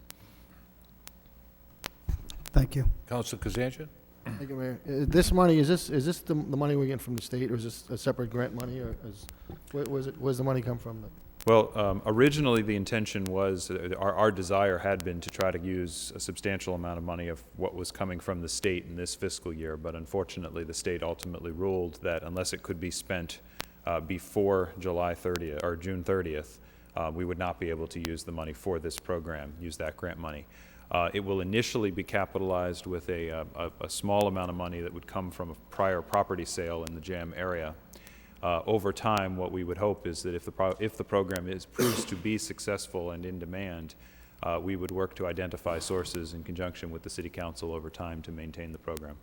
Thank you. Council Kazanjian? Thank you, Mayor. This money, is this the money we get from the state, or is this a separate grant money, or where's the money come from? Well, originally the intention was, our desire had been to try to use a substantial amount of money of what was coming from the state in this fiscal year, but unfortunately the state ultimately ruled that unless it could be spent before July 30th or June 30th, we would not be able to use the money for this program, use that grant money. It will initially be capitalized with a small amount of money that would come from a prior property sale in the Jam area. Over time, what we would hope is that if the program proves to be successful and in demand, we would work to identify sources in conjunction with the City Council over time to maintain the program.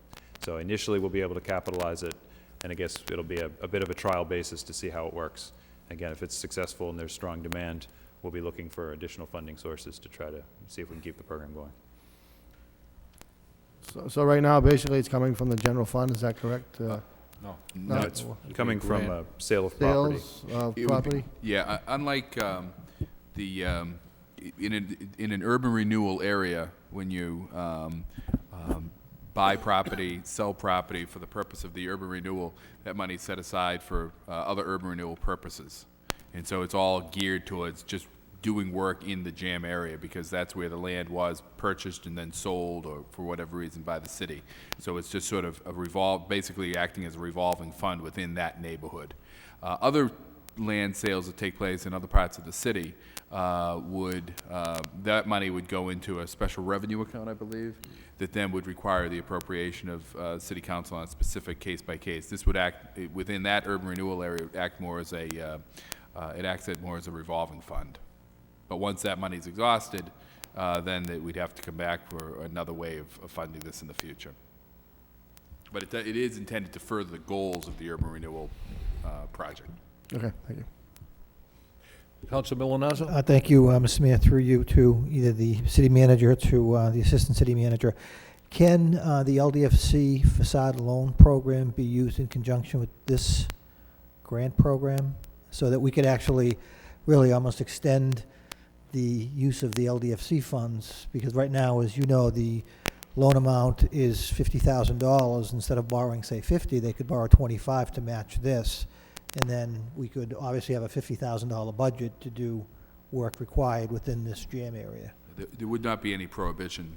So initially, we'll be able to capitalize it, and I guess it'll be a bit of a trial basis to see how it works. Again, if it's successful and there's strong demand, we'll be looking for additional funding sources to try to see if we can keep the program going. So right now, basically, it's coming from the general fund, is that correct? No, it's coming from a sale of property. Sales of property? Unlike in an urban renewal area when you buy property, sell property for the purpose of the urban renewal, that money is set aside for other urban renewal purposes. And so it's all geared towards just doing work in the jam area, because that's where the land was purchased and then sold, or for whatever reason, by the city. So it's just sort of basically acting as a revolving fund within that neighborhood. Other land sales that take place in other parts of the city that money would go into a special revenue account, I believe, that then would require the appropriation of city council on a specific case by case. This would act within that urban renewal area, it acts more as a revolving fund. But once that money is exhausted, then we'd have to come back for another way of funding this in the future. But it is intended to further the goals of the urban renewal project. Okay, thank you. Council Milonazo? Thank you, Mr. Mayor, through you to either the city manager or to the assistant city manager. Can the LDFC facade loan program be used in conjunction with this grant program so that we could actually really almost extend the use of the LDFC funds? Because right now, as you know, the loan amount is $50,000. Instead of borrowing, say, 50, they could borrow 25 to match this. And then we could obviously have a $50,000 budget to do work required within this jam area. There would not be any prohibition.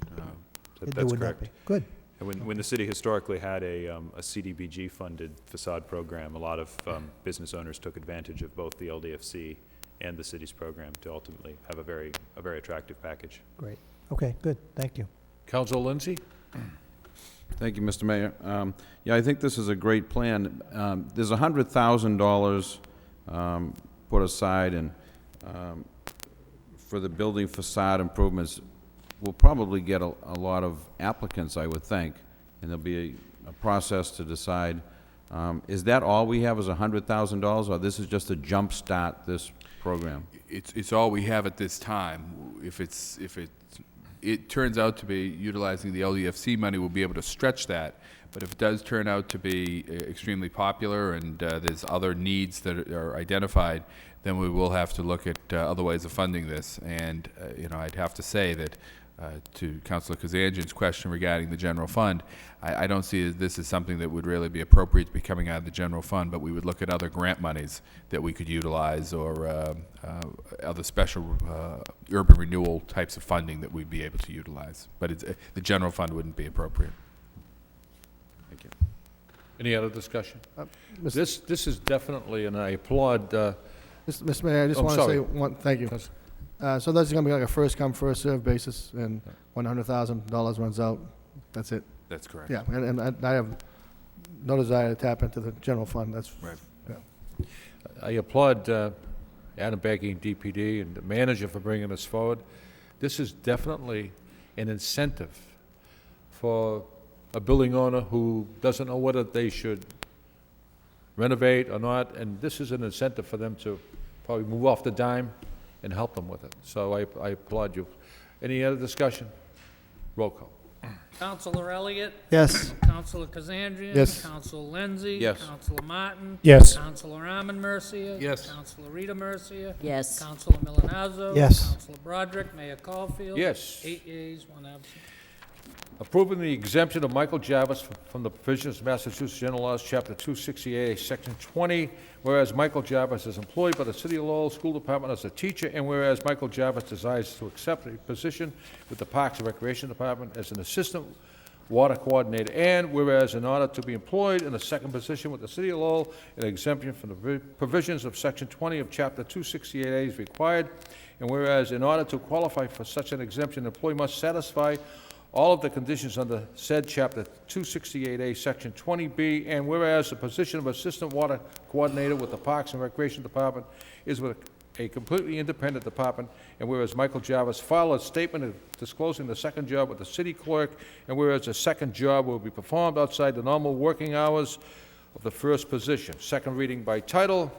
That's correct. Good. And when the city historically had a CDBG-funded facade program, a lot of business owners took advantage of both the LDFC and the city's program to ultimately have a very attractive package. Great. Okay, good. Thank you. Council Lindsay? Thank you, Mr. Mayor. Yeah, I think this is a great plan. There's $100,000 put aside, and for the building facade improvements. We'll probably get a lot of applicants, I would think, and there'll be a process to decide. Is that all we have, is $100,000, or this is just a jump start this program? It's all we have at this time. If it turns out to be utilizing the LDFC money, we'll be able to stretch that. But if it does turn out to be extremely popular and there's other needs that are identified, then we will have to look at other ways of funding this. And I'd have to say that to Councilor Kazanjian's question regarding the general fund, I don't see this as something that would really be appropriate to be coming out of the general fund, but we would look at other grant monies that we could utilize, or other special urban renewal types of funding that we'd be able to utilize. But the general fund wouldn't be appropriate. Thank you. Any other discussion? This is definitely, and I applaud. Mr. Mayor, I just want to say one. Thank you. So that's going to be like a first-come, first-served basis, and when $100,000 runs out, that's it. That's correct. Yeah, and I have no desire to tap into the general fund. That's right. Yeah. I applaud Adam Baggy and DPD and the manager for bringing this forward. This is definitely an incentive for a building owner who doesn't know whether they should renovate or not, and this is an incentive for them to probably move off the dime and help them with it. So I applaud you. Any other discussion? Roll call. Councilor Elliott? Yes. Councilor Kazanjian? Yes. Councilor Lindsay? Yes. Councilor Martin? Yes. Councilor Arman Mercia? Yes. Councilor Rita Mercia? Yes. Councilor Milonazo? Yes. Councilor Broderick? Mayor Caulfield? Yes. 8 yeas, 1 absent. Approving the exemption of Michael Jarvis from the provisions of Massachusetts General Laws, Chapter 268, Section 20, whereas Michael Jarvis is employed by the City of Lowell School Department as a teacher, and whereas Michael Jarvis desires to accept a position with the Parks and Recreation Department as an assistant water coordinator, and whereas in order to be employed in a second position with the City of Lowell, an exemption from the provisions of Section 20 of Chapter 268A is required, and whereas in order to qualify for such an exemption, an employee must satisfy all of the conditions under said Chapter 268A, Section 20B, and whereas the position of Assistant Water Coordinator with the Parks and Recreation Department is with a completely independent department, and whereas Michael Jarvis filed a statement of disclosing the second job with the city clerk, and whereas the second job will be performed outside the normal working hours of the first position. Second reading by title.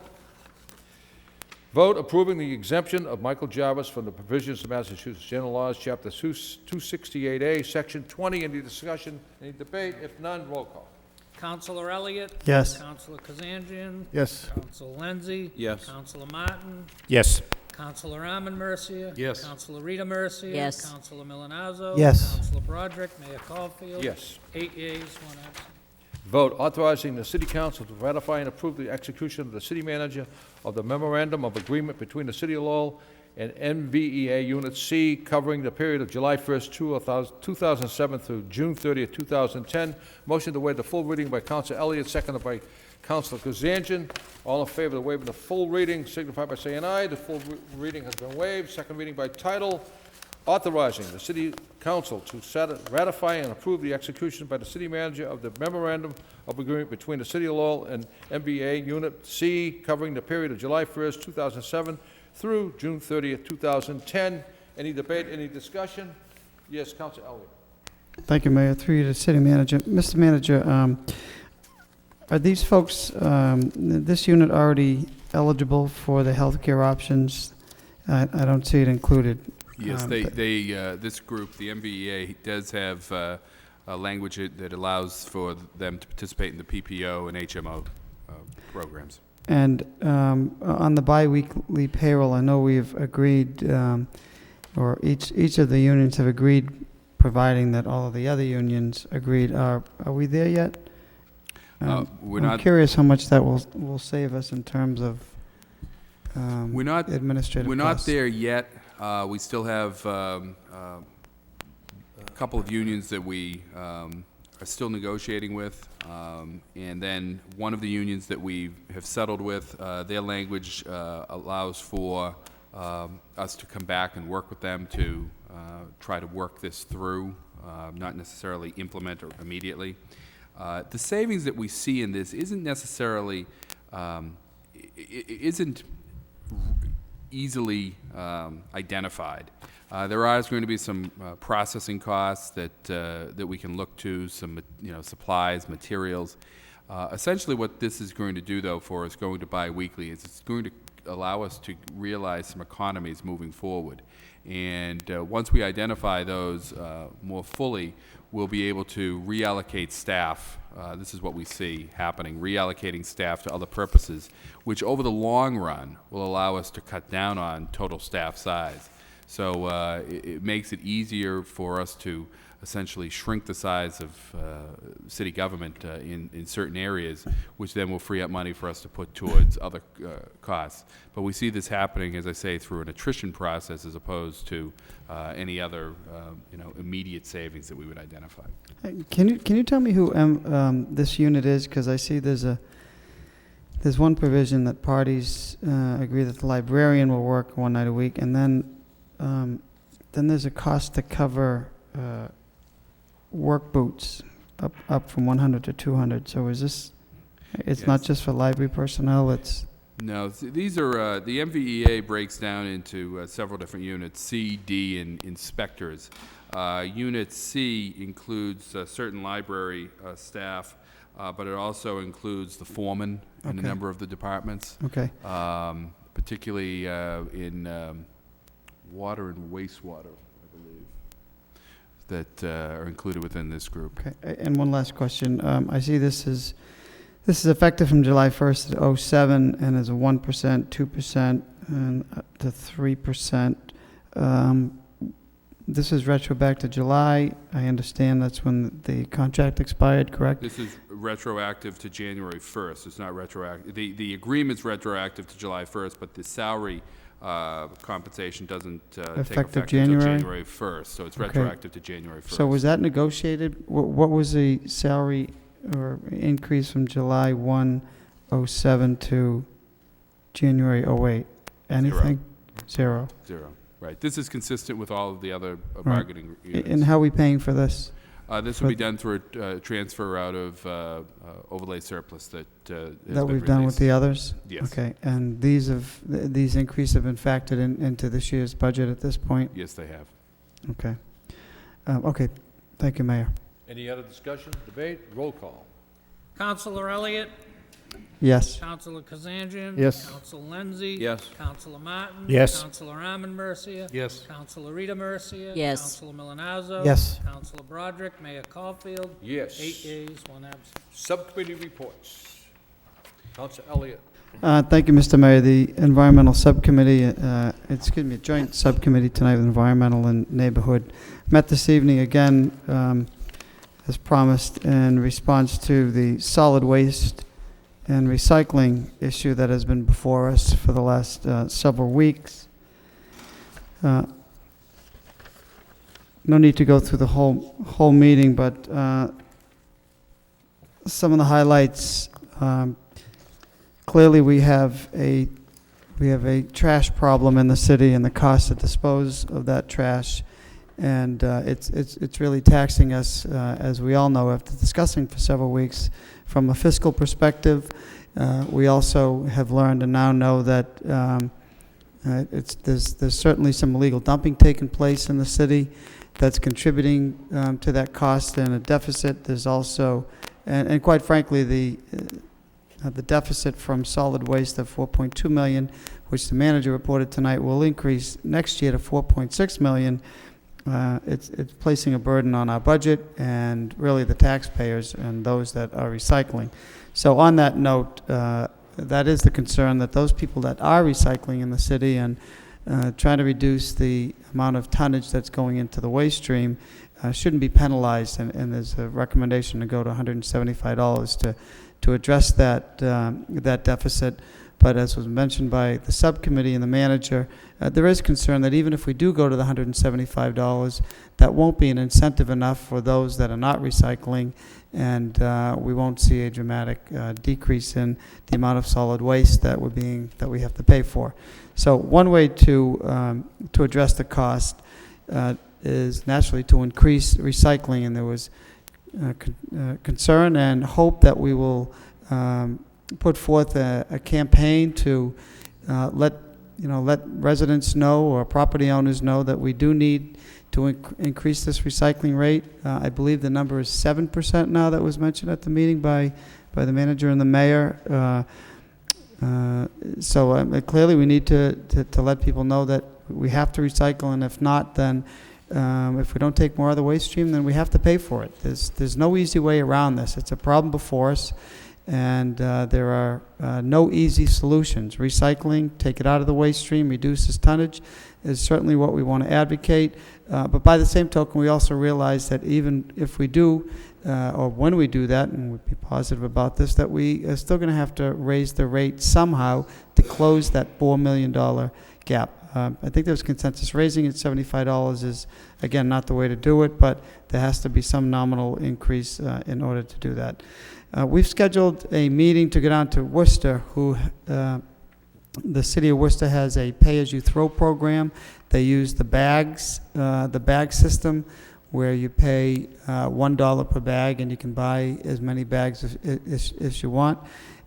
Vote approving the exemption of Michael Jarvis from the provisions of Massachusetts General Laws, Chapter 268A, Section 20. Any discussion, any debate? If none, roll call. Councilor Elliott? Yes. Councilor Kazanjian? Yes. Councilor Lindsay? Yes. Councilor Martin? Yes. Councilor Arman Mercia. Yes. Councilor Rita Mercia. Yes. Councilor Milonazo. Yes. Councilor Broderick, Mayor Caulfield. Yes. 8 yeas, 1 absent. Vote authorizing the city council to ratify and approve the execution of the city manager of the memorandum of agreement between the city of Lowell and NVEA Unit C covering the period of July 1st, 2007 through June 30th, 2010. Motion to waive the full reading by Councilor Elliott, seconded by Councilor Kazanjian. All in favor of waiving the full reading, signify by saying aye. The full reading has been waived. Second reading by title, authorizing the city council to ratify and approve the execution by the city manager of the memorandum of agreement between the city of Lowell and MBA Unit C covering the period of July 1st, 2007 through June 30th, 2010. Any debate, any discussion? Yes, Councilor Elliott. Thank you, Mayor. Through you to City Manager. Mr. Manager, are these folks, this unit already eligible for the healthcare options? I don't see it included. Yes, this group, the MVEA, does have a language that allows for them to participate in the PPO and HMO programs. And on the biweekly payroll, I know we've agreed, or each of the unions have agreed, providing that all of the other unions agreed. Are we there yet? I'm curious how much that will save us in terms of administrative We're costs. not there yet. We still have a couple of unions that we are still negotiating with, and then one of the unions that we have settled with, their language allows for us to come back and work with them to try to work this through, not necessarily implement or immediately. The savings that we see in this isn't necessarily isn't easily identified. There are going to be some processing costs that we can look to, some supplies, materials. Essentially, what this is going to do, though, for us going to biweekly is it's going to allow us to realize some economies moving forward. And once we identify those more fully, we'll be able to reallocate staff. This is what we see happening, reallocating staff to other purposes, which over the long run will allow us to cut down on total staff size. So it makes it easier for us to essentially shrink the size of city government in certain areas, which then will free up money for us to put towards other costs. But we see this happening, as I say, through an attrition process as opposed to any other immediate savings that we would identify. Can you tell me who this unit is? Because I see there's one provision that parties agree that the librarian will work one night a week, and then there's a cost to cover work boots up from 100 to 200. So is this? It's not just for library personnel. It's no. These are the MVEA breaks down into several different units: C, D, and inspectors. Unit C includes certain library staff, but it also includes the foreman in a number of the departments. Okay. Particularly in water and wastewater, I believe, that are included within this group. Okay. And one last question. I see this is effective from July 1st to 07 and is a 1%, 2%, and up to 3%. This is retro back to July. I understand that's when the contract expired, correct? This is retroactive to January 1st. It's not retroactive. The agreement's retroactive to July 1st, but the salary compensation doesn't take effect until January 1st, so it's retroactive to January 1st. So was that negotiated? What was the salary or increase from July 1, 07 to January 08? Anything? Zero. Zero. Right. This is consistent with all of the other bargaining units. And how are we paying for this? This will be done through a transfer out of overlay surplus that has been that we've done with the others? Yes. Okay. And these increases have been factored into this year's budget at this point? Yes, they have. Okay. Okay. Thank you, Mayor. Any other discussion, debate? Roll call. Councilor Elliott. Yes. Councilor Kazanjian. Yes. Councilor Lenzi. Yes. Councilor Martin. Yes. Councilor Arman Mercia. Yes. Councilor Rita Mercia. Yes. Councilor Milonazo. Yes. Councilor Broderick. Mayor Caulfield. Yes. 8 yeas, 1 absent. Subcommittee reports. Councilor Elliott. Thank you, Mr. Mayor. The Environmental Subcommittee, Joint Subcommittee tonight with Environmental and Neighborhood met this evening again, as promised, in response to the solid waste and recycling issue that has been before us for the last several weeks. No need to go through the whole meeting, but some of the highlights. Clearly, we have a trash problem in the city, and the cost to dispose of that trash, and it's really taxing us, as we all know after discussing for several weeks. From a fiscal perspective, we also have learned and now know that there's certainly some illegal dumping taking place in the city that's contributing to that cost and a deficit. There's also, and quite frankly, the deficit from solid waste of $4.2 million, which the manager reported tonight, will increase next year to $4.6 million. It's placing a burden on our budget and really the taxpayers and those that are recycling. So on that note, that is the concern, that those people that are recycling in the city and trying to reduce the amount of tonnage that's going into the waste stream shouldn't be penalized, and there's a recommendation to go to $175 to address that deficit. But as was mentioned by the subcommittee and the manager, there is concern that even if we do go to the $175, that won't be an incentive enough for those that are not recycling, and we won't see a dramatic decrease in the amount of solid waste that we have to pay for. So one way to address the cost is naturally to increase recycling, and there was concern and hope that we will put forth a campaign to let residents know or property owners know that we do need to increase this recycling rate. I believe the number is 7% now that was mentioned at the meeting by the manager and the mayor. So clearly we need to let people know that we have to recycle, and if not, then if we don't take more of the waste stream, then we have to pay for it. There's no easy way around this. It's a problem before us, and there are no easy solutions. Recycling, take it out of the waste stream, reduces tonnage, is certainly what we want to advocate. But by the same token, we also realize that even if we do, or when we do that, and we'd be positive about this, that we are still going to have to raise the rate somehow to close that $4 million gap. I think there's consensus. Raising it $75 is, again, not the way to do it, but there has to be some nominal increase in order to do that. We've scheduled a meeting to go down to Worcester, the city of Worcester has a pay-as-you-throw program. They use the bag system, where you pay $1 per bag, and you can buy as many bags as you want.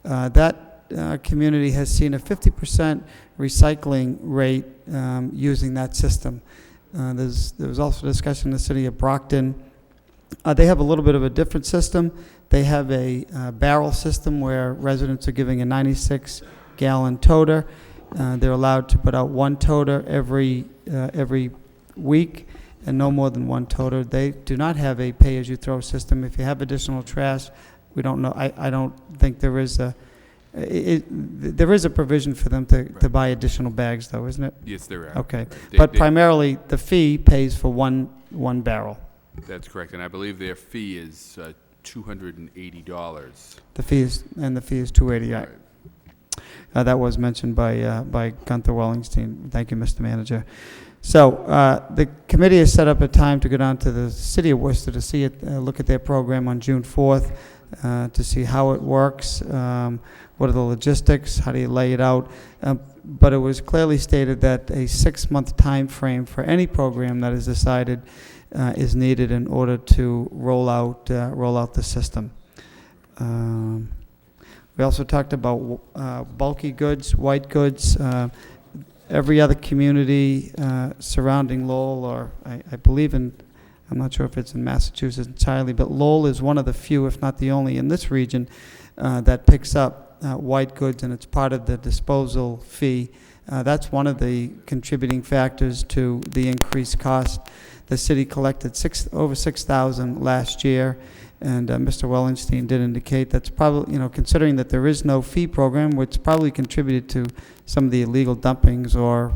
That community has seen a 50% recycling rate using that system. There was also discussion in the city of Brockton. They have a little bit of a different system. They have a barrel system where residents are giving a 96-gallon toter. They're allowed to put out one toter every week, and no more than one toter. They do not have a pay-as-you-throw system. If you have additional trash, we don't know. I don't think there is a. There is a provision for them to buy additional bags, though, isn't it? Yes, there are. Okay, but primarily the fee pays for one barrel. That's correct, and I believe their fee is $280. The fee is $280. Right. That was mentioned by Gunther Wellingstein. Thank you, Mr. Manager. So the committee has set up a time to go down to the city of Worcester to see it, look at their program on June 4th, to see how it works, what are the logistics, how do you lay it out. But it was clearly stated that a 6-month time frame for any program that is decided is needed in order to roll out the system. We also talked about bulky goods, white goods. Every other community surrounding Lowell, or I believe I'm not sure if it's in Massachusetts entirely, but Lowell is one of the few, if not the only, in this region that picks up white goods, and it's part of the disposal fee. That's one of the contributing factors to the increased cost. The city collected over 6,000 last year, And Mr. Wellenstein did indicate that's probably, considering that there is no fee program, which probably contributed to some of the illegal dumpings or,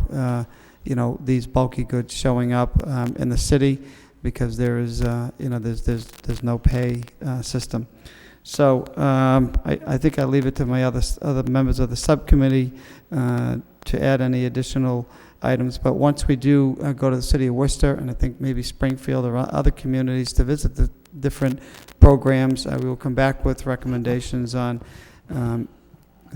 these bulky goods showing up in the city because there is, there's no pay system. So I think I'll leave it to my other members of the subcommittee to add any additional items. But once we do go to the city of Worcester, and I think maybe Springfield or other communities to visit the different programs, we will come back with recommendations on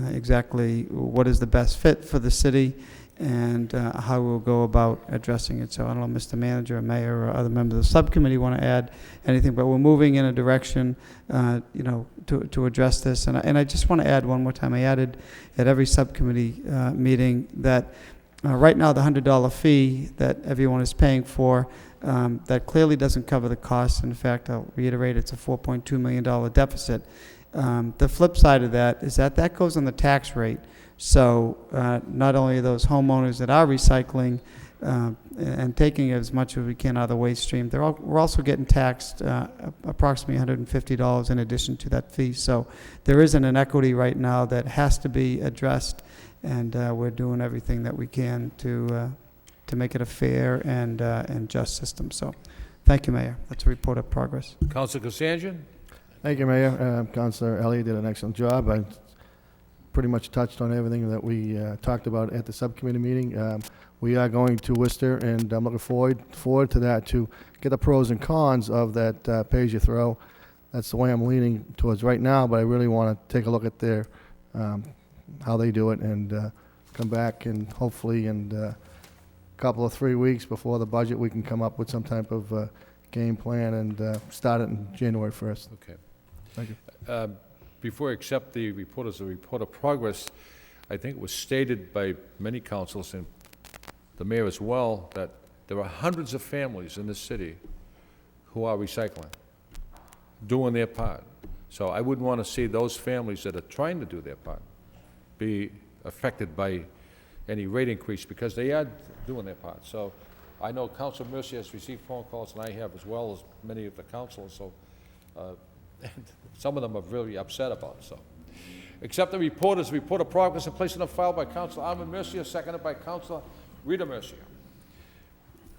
exactly what is the best fit for the city and how we'll go about addressing it. So I don't know, Mr. Manager or Mayor or other members of the subcommittee want to add anything, but we're moving in a direction, to address this. And I just want to add one more time, I added at every subcommittee meeting that right now the $100 fee that everyone is paying for, that clearly doesn't cover the costs. In fact, I'll reiterate, it's a $4.2 million deficit. The flip side of that is that goes on the tax rate. So not only are those homeowners that are recycling and taking as much as we can out of the waste stream, we're also getting taxed approximately $150 in addition to that fee. So there is an inequity right now that has to be addressed, and we're doing everything that we can to make it a fair and just system. So thank you, Mayor. That's a report of progress. Councilor Kasanjian? Thank you, Mayor. Councilor Elliott did an excellent job. I pretty much touched on everything that we talked about at the subcommittee meeting. We are going to Worcester, and I'm looking forward to that, to get the pros and cons of that pay-as-you-throw. That's the way I'm leaning towards right now, but I really want to take a look at their how they do it and come back, and hopefully in a couple of 3 weeks before the budget we can come up with some type of game plan and start it in January 1st. Okay. Thank you. Before I accept the report as a report of progress, I think it was stated by many councils and the mayor as well that there are hundreds of families in this city who are recycling, doing their part. So I wouldn't want to see those families that are trying to do their part be affected by any rate increase, because they are doing their part. So I know Council Mercy has received phone calls, and I have as well as many of the councilors. So and some of them are really upset about it. So accept the report as a report of progress and place it on file by Councilor Armin Mercia, seconded by Councilor Rita Mercia.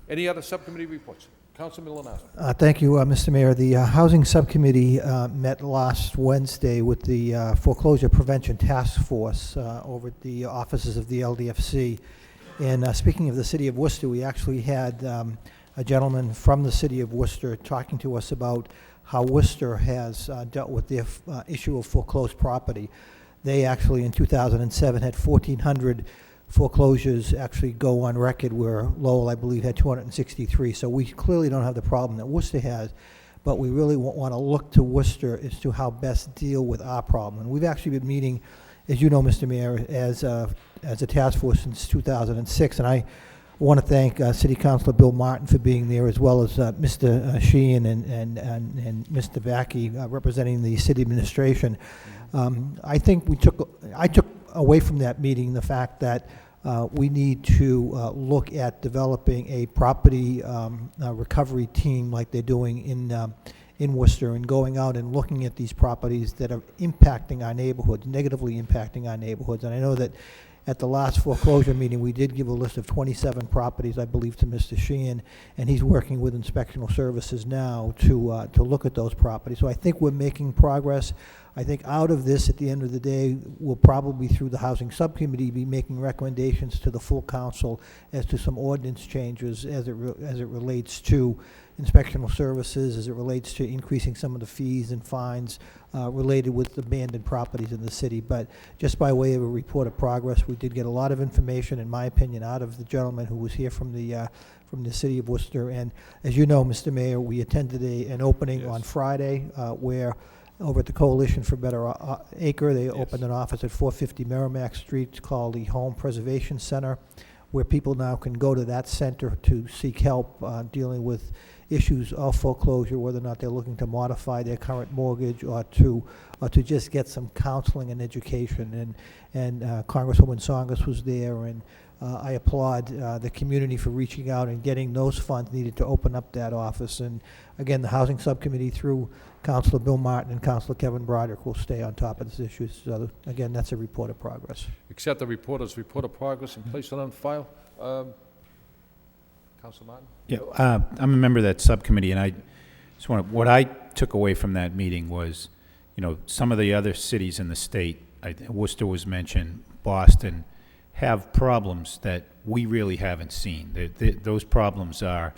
Any other subcommittee reports? Councilor Milonato. Thank you, Mr. Mayor. The Housing Subcommittee met last Wednesday with the Foreclosure Prevention Task Force over at the offices of the LDFC. And speaking of the city of Worcester, we actually had a gentleman from the city of Worcester talking to us about how Worcester has dealt with the issue of foreclosed property. They actually, in 2007, had 1,400 foreclosures actually go on record, where Lowell, I believe, had 263. So we clearly don't have the problem that Worcester has, but we really want to look to Worcester as to how best deal with our problem. And we've actually been meeting, as you know, Mr. Mayor, as a task force since 2006, and I want to thank City Councilor Bill Martin for being there, as well as Mr. Sheehan and Mr. Backey representing the city administration. I think I took away from that meeting the fact that we need to look at developing a property recovery team like they're doing in Worcester, and going out and looking at these properties that are impacting our neighborhoods, negatively impacting our neighborhoods. And I know that at the last foreclosure meeting, we did give a list of 27 properties, I believe, to Mr. Sheehan, and he's working with inspectional services now to look at those properties. So I think we're making progress. I think out of this, at the end of the day, we'll probably, through the Housing Subcommittee, be making recommendations to the full council as to some ordinance changes as it relates to inspectional services, as it relates to increasing some of the fees and fines related with abandoned properties in the city. But just by way of a report of progress, we did get a lot of information, in my opinion, out of the gentleman who was here from the city of Worcester. And as you know, Mr. Mayor, we attended an opening on Friday where over at the Coalition for Better Acre, they opened an office at 450 Merrimack Street called the Home Preservation Center, where people now can go to that center to seek help dealing with issues of foreclosure, whether or not they're looking to modify their current mortgage or to just get some counseling and education. And Congresswoman Tsongas was there, and I applaud the community for reaching out and getting those funds needed to open up that office. And again, the Housing Subcommittee through Councilor Bill Martin and Councilor Kevin Broderick will stay on top of this issue. So again, that's a report of progress. Accept the reporter's report of progress and place it on file. Councilor Martin? Yeah, I'm a member of that subcommittee, and I just want to, what I took away from that meeting was, some of the other cities in the state, Worcester was mentioned, Boston, have problems that we really haven't seen. Those problems are,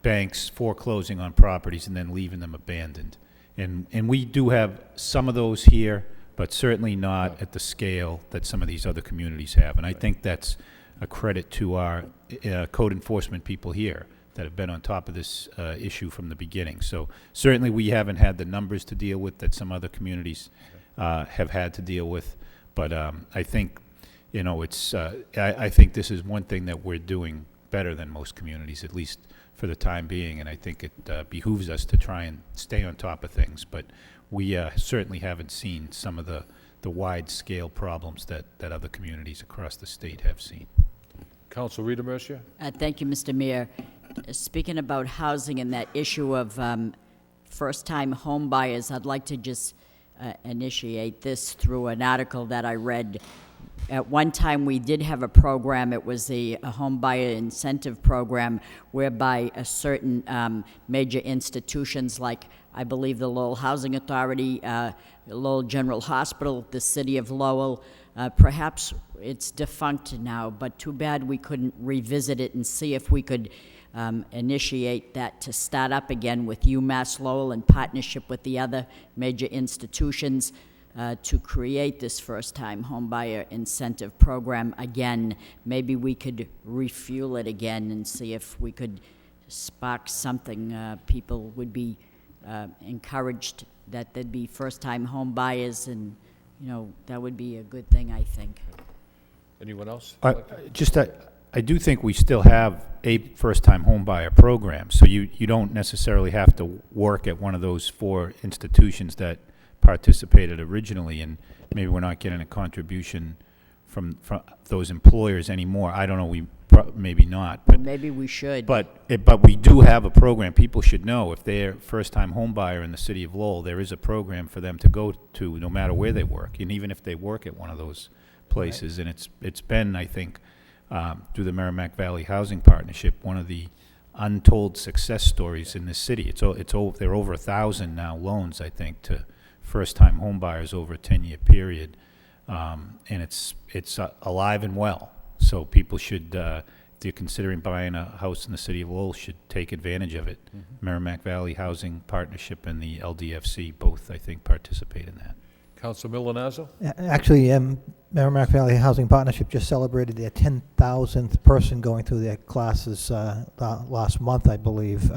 banks foreclosing on properties and then leaving them abandoned. And we do have some of those here, but certainly not at the scale that some of these other communities have. And I think that's a credit to our code enforcement people here that have been on top of this issue from the beginning. So certainly we haven't had the numbers to deal with that some other communities have had to deal with. But I think, I think this is one thing that we're doing better than most communities, at least for the time being. And I think it behooves us to try and stay on top of things. But we certainly haven't seen some of the wide-scale problems that other communities across the state have seen. Council Rita Mercier? Thank you, Mr. Mayor. Speaking about housing and that issue of first-time home buyers, I'd like to just initiate this through an article that I read. At one time, we did have a program. It was a home buyer incentive program whereby a certain major institutions like, I believe, the Lowell Housing Authority, Lowell General Hospital, the city of Lowell, perhaps it's defunct now, but too bad we couldn't revisit it and see if we could initiate that to start up again with UMass Lowell in partnership with the other major institutions to create this first-time homebuyer incentive program again. Maybe we could refuel it again and see if we could spark something. People would be encouraged that there'd be first-time home buyers, and that would be a good thing, I think. Anyone else? I do think we still have a first-time home buyer program, so you don't necessarily have to work at one of those 4 institutions that participated originally, and maybe we're not getting a contribution from those employers anymore. I don't know, maybe not. But maybe we should. But we do have a program. People should know if they're first-time home buyer in the city of Lowell, there is a program for them to go to no matter where they work, and even if they work at one of those places. Right. And it's been, I think, through the Merrimack Valley Housing Partnership, one of the untold success stories in this city. There are over 1,000 now loans, I think, to first-time home buyers over a 10-year period, and it's alive and well. So people should, if they're considering buying a house in the city of Lowell, should take advantage of it. Mm-hmm. Merrimack Valley Housing Partnership and the LDFC both, I think, participate in that. Council Milanazzo? Actually, Merrimack Valley Housing Partnership just celebrated their 10,000th person going through their classes last month, I believe.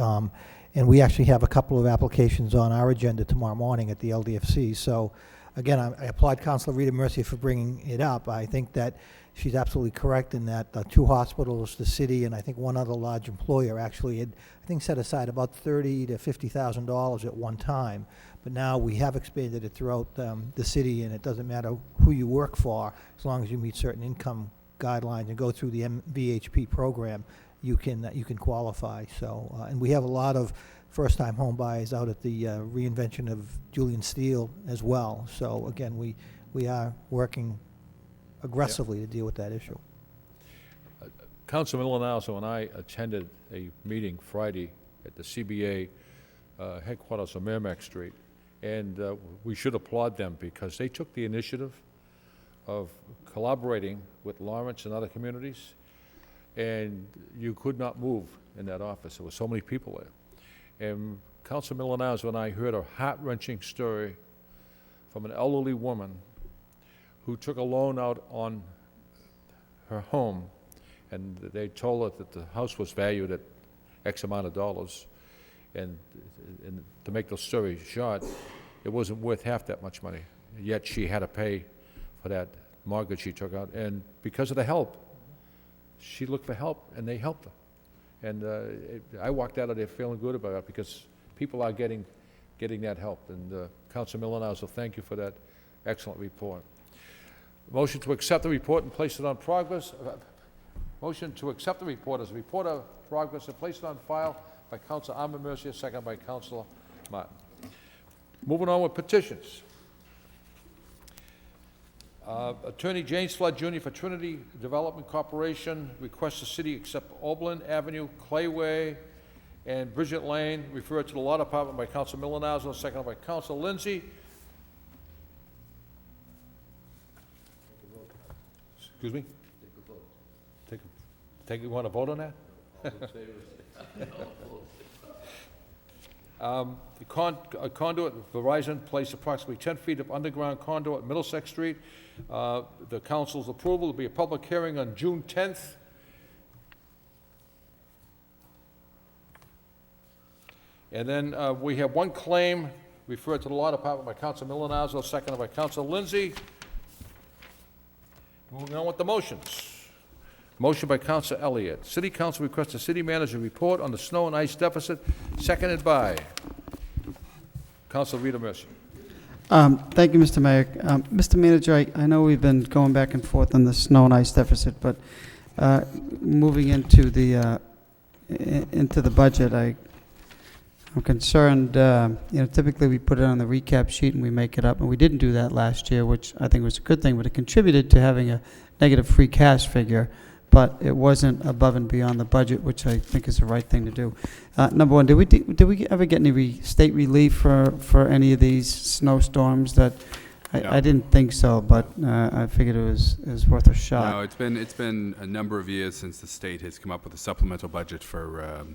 And we actually have a couple of applications on our agenda tomorrow morning at the LDFC. So, again, I applaud Councilor Rita Mercier for bringing it up. I think that she's absolutely correct in that 2 hospitals, the city, and I think one other large employer actually had, I think, set aside about $30,000 to $50,000 at one time. But now we have expanded it throughout the city, and it doesn't matter who you work for, as long as you meet certain income guidelines and go through the VHP program, you can qualify. So, and we have a lot of first-time home buyers out at the reinvention of Julian Steel as well. So again, we are working aggressively to deal with that issue. Council Milanazzo and I attended a meeting Friday at the CBA headquarters on Merrimack Street, and we should applaud them because they took the initiative of collaborating with Lawrence and other communities, and you could not move in that office. There were so many people there. And Council Milanazzo and I heard a heart-wrenching story from an elderly woman who took a loan out on her home, and they told her that the house was valued at X amount of dollars. And to make the story short, it wasn't worth half that much money. Yet she had to pay for that mortgage she took out. And because of the help, she looked for help, and they helped her. And I walked out of there feeling good about it because people are getting that help. And Council Milonazo, thank you for that excellent report. Motion to accept the report and place it on progress. Motion to accept the report as a report of progress and place it on file by Council Armin Mercia, second by Councilor Martin. Moving on with petitions. Attorney James Flood Jr. for Trinity Development Corporation requests the city accept Oberlin Avenue, Clayway, and Bridget Lane, referred to the Law Department by Council Milonazo, seconded by Council Lindsay. Excuse me? You want to vote on that? A conduit, Verizon placed approximately 10 feet of underground conduit at Middlesex Street. The council's approval will be a public hearing on June 10th. And then we have one claim referred to the Law Department by Council Milonazo, seconded by Council Lindsay. Moving on with the motions. Motion by Council Elliott. City Council requests the city manager report on the snow and ice deficit, seconded by Council Rita Mercer. Thank you, Mr. Mayor. Mr. Manager, I know we've been going back and forth on the snow and ice deficit, but moving into the budget, I'm concerned. Typically we put it on the recap sheet and we make it up, and we didn't do that last year, which I think was a good thing, but it contributed to having a negative free cash figure. But it wasn't above and beyond the budget, which I think is the right thing to do. Number one, did we ever get any state relief for any of these snowstorms? That I didn't think so, but I figured it was worth a shot. No, it's been a number of years since the state has come up with a supplemental budget for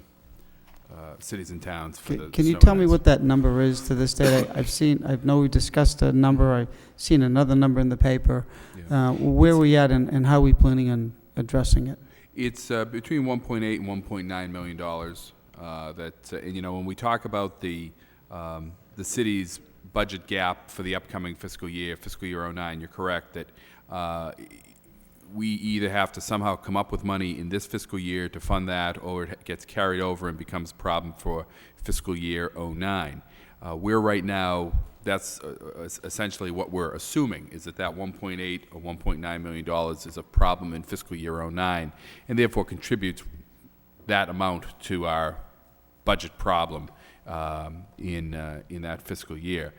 cities and towns. Can you tell me what that number is to this day? I know we discussed a number. I've seen another number in the paper. Yeah. Where are we at, and how are we planning on addressing it? It's between $1.8 and $1.9 million. When we talk about the city's budget gap for the upcoming fiscal year 09, you're correct that we either have to somehow come up with money in this fiscal year to fund that, or it gets carried over and becomes a problem for fiscal year 09. We're right now, that's essentially what we're assuming, is that 1.8 or $1.9 million is a problem in fiscal year 09, and therefore contributes that amount to our budget problem in that fiscal year.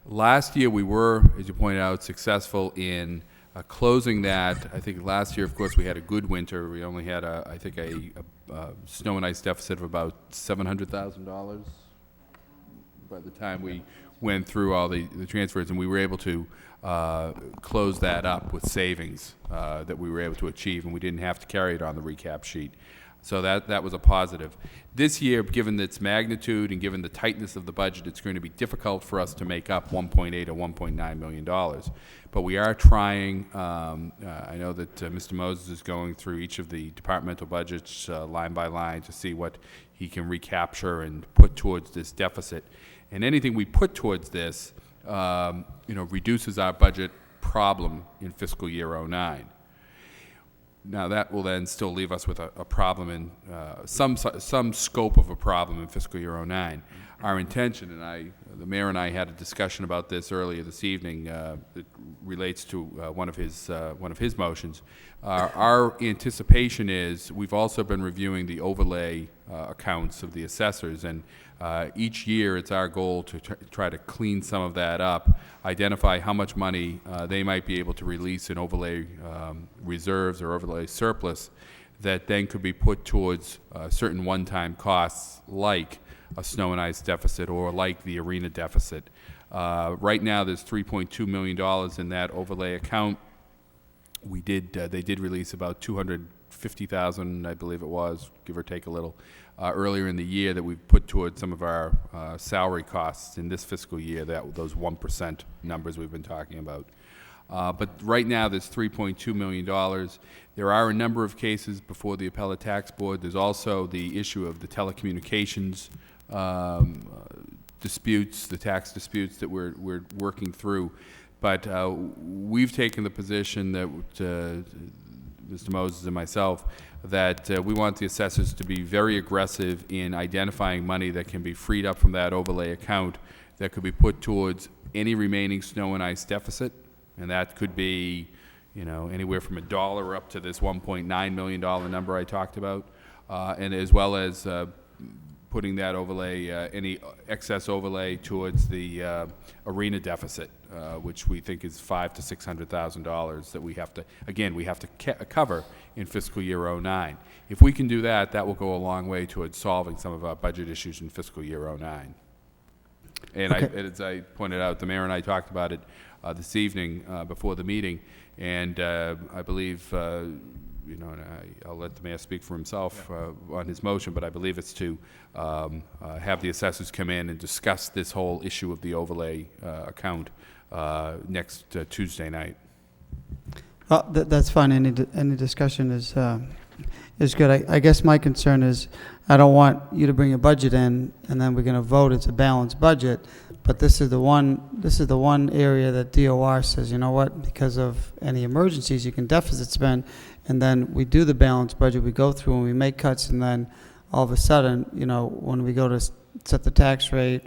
Last year we were, as you pointed out, successful in closing that. I think last year, of course, we had a good winter. We only had, I think, a snow and ice deficit of about $700,000 by the time we went through all the transfers, and we were able to close that up with savings that we were able to achieve, and we didn't have to carry it on the recap sheet. So that was a positive. This year, given its magnitude and given the tightness of the budget, it's going to be difficult for us to make up $1.8 or $1.9 million. But we are trying. I know that Mr. Moses is going through each of the departmental budgets line by line to see what he can recapture and put towards this deficit. And anything we put towards this, reduces our budget problem in fiscal year 09. Now that will then still leave us with a problem in some scope of a problem in fiscal year 09. Our intention, and the mayor and I had a discussion about this earlier this evening. It relates to one of his motions. Our anticipation is we've also been reviewing the overlay accounts of the assessors, and each year it's our goal to try to clean some of that up, identify how much money they might be able to release in overlay reserves or overlay surplus that then could be put towards certain one-time costs like a snow and ice deficit or like the arena deficit. Right now there's $3.2 million in that overlay account. They did release about $250,000, I believe it was, give or take a little, earlier in the year that we've put towards some of our salary costs in this fiscal year, those 1% numbers we've been talking about. But right now there's $3.2 million. There are a number of cases before the Appellate Tax Board. There's also the issue of the telecommunications disputes, the tax disputes that we're working through. But we've taken the position that Mr. Moses and myself, that we want the assessors to be very aggressive in identifying money that can be freed up from that overlay account that could be put towards any remaining snow and ice deficit, and that could be, you know, anywhere from $1 up to this $1.9 million number I talked about, and as well as putting that overlay, any excess overlay towards the arena deficit, which we think is $500,000 to $600,000 that we have to, again, we have to cover in fiscal year '09. If we can do that, that will go a long way towards solving some of our budget issues in fiscal year '09. And Okay. as I pointed out, the mayor and I talked about it this evening before the meeting, and I believe, you know, and I'll let the mayor speak for himself on his motion, but I believe it's to have the assessors come in and discuss this whole issue of the overlay account next Tuesday night. Well, that's fine. Any discussion is good. I guess my concern is I don't want you to bring a budget in and then we're going to vote it's a balanced budget, but this is the one area that DOR says, you know what, because of any emergencies you can deficit spend, and then we do the balanced budget, we go through and we make cuts, and then all of a sudden, you know, when we go to set the tax rate,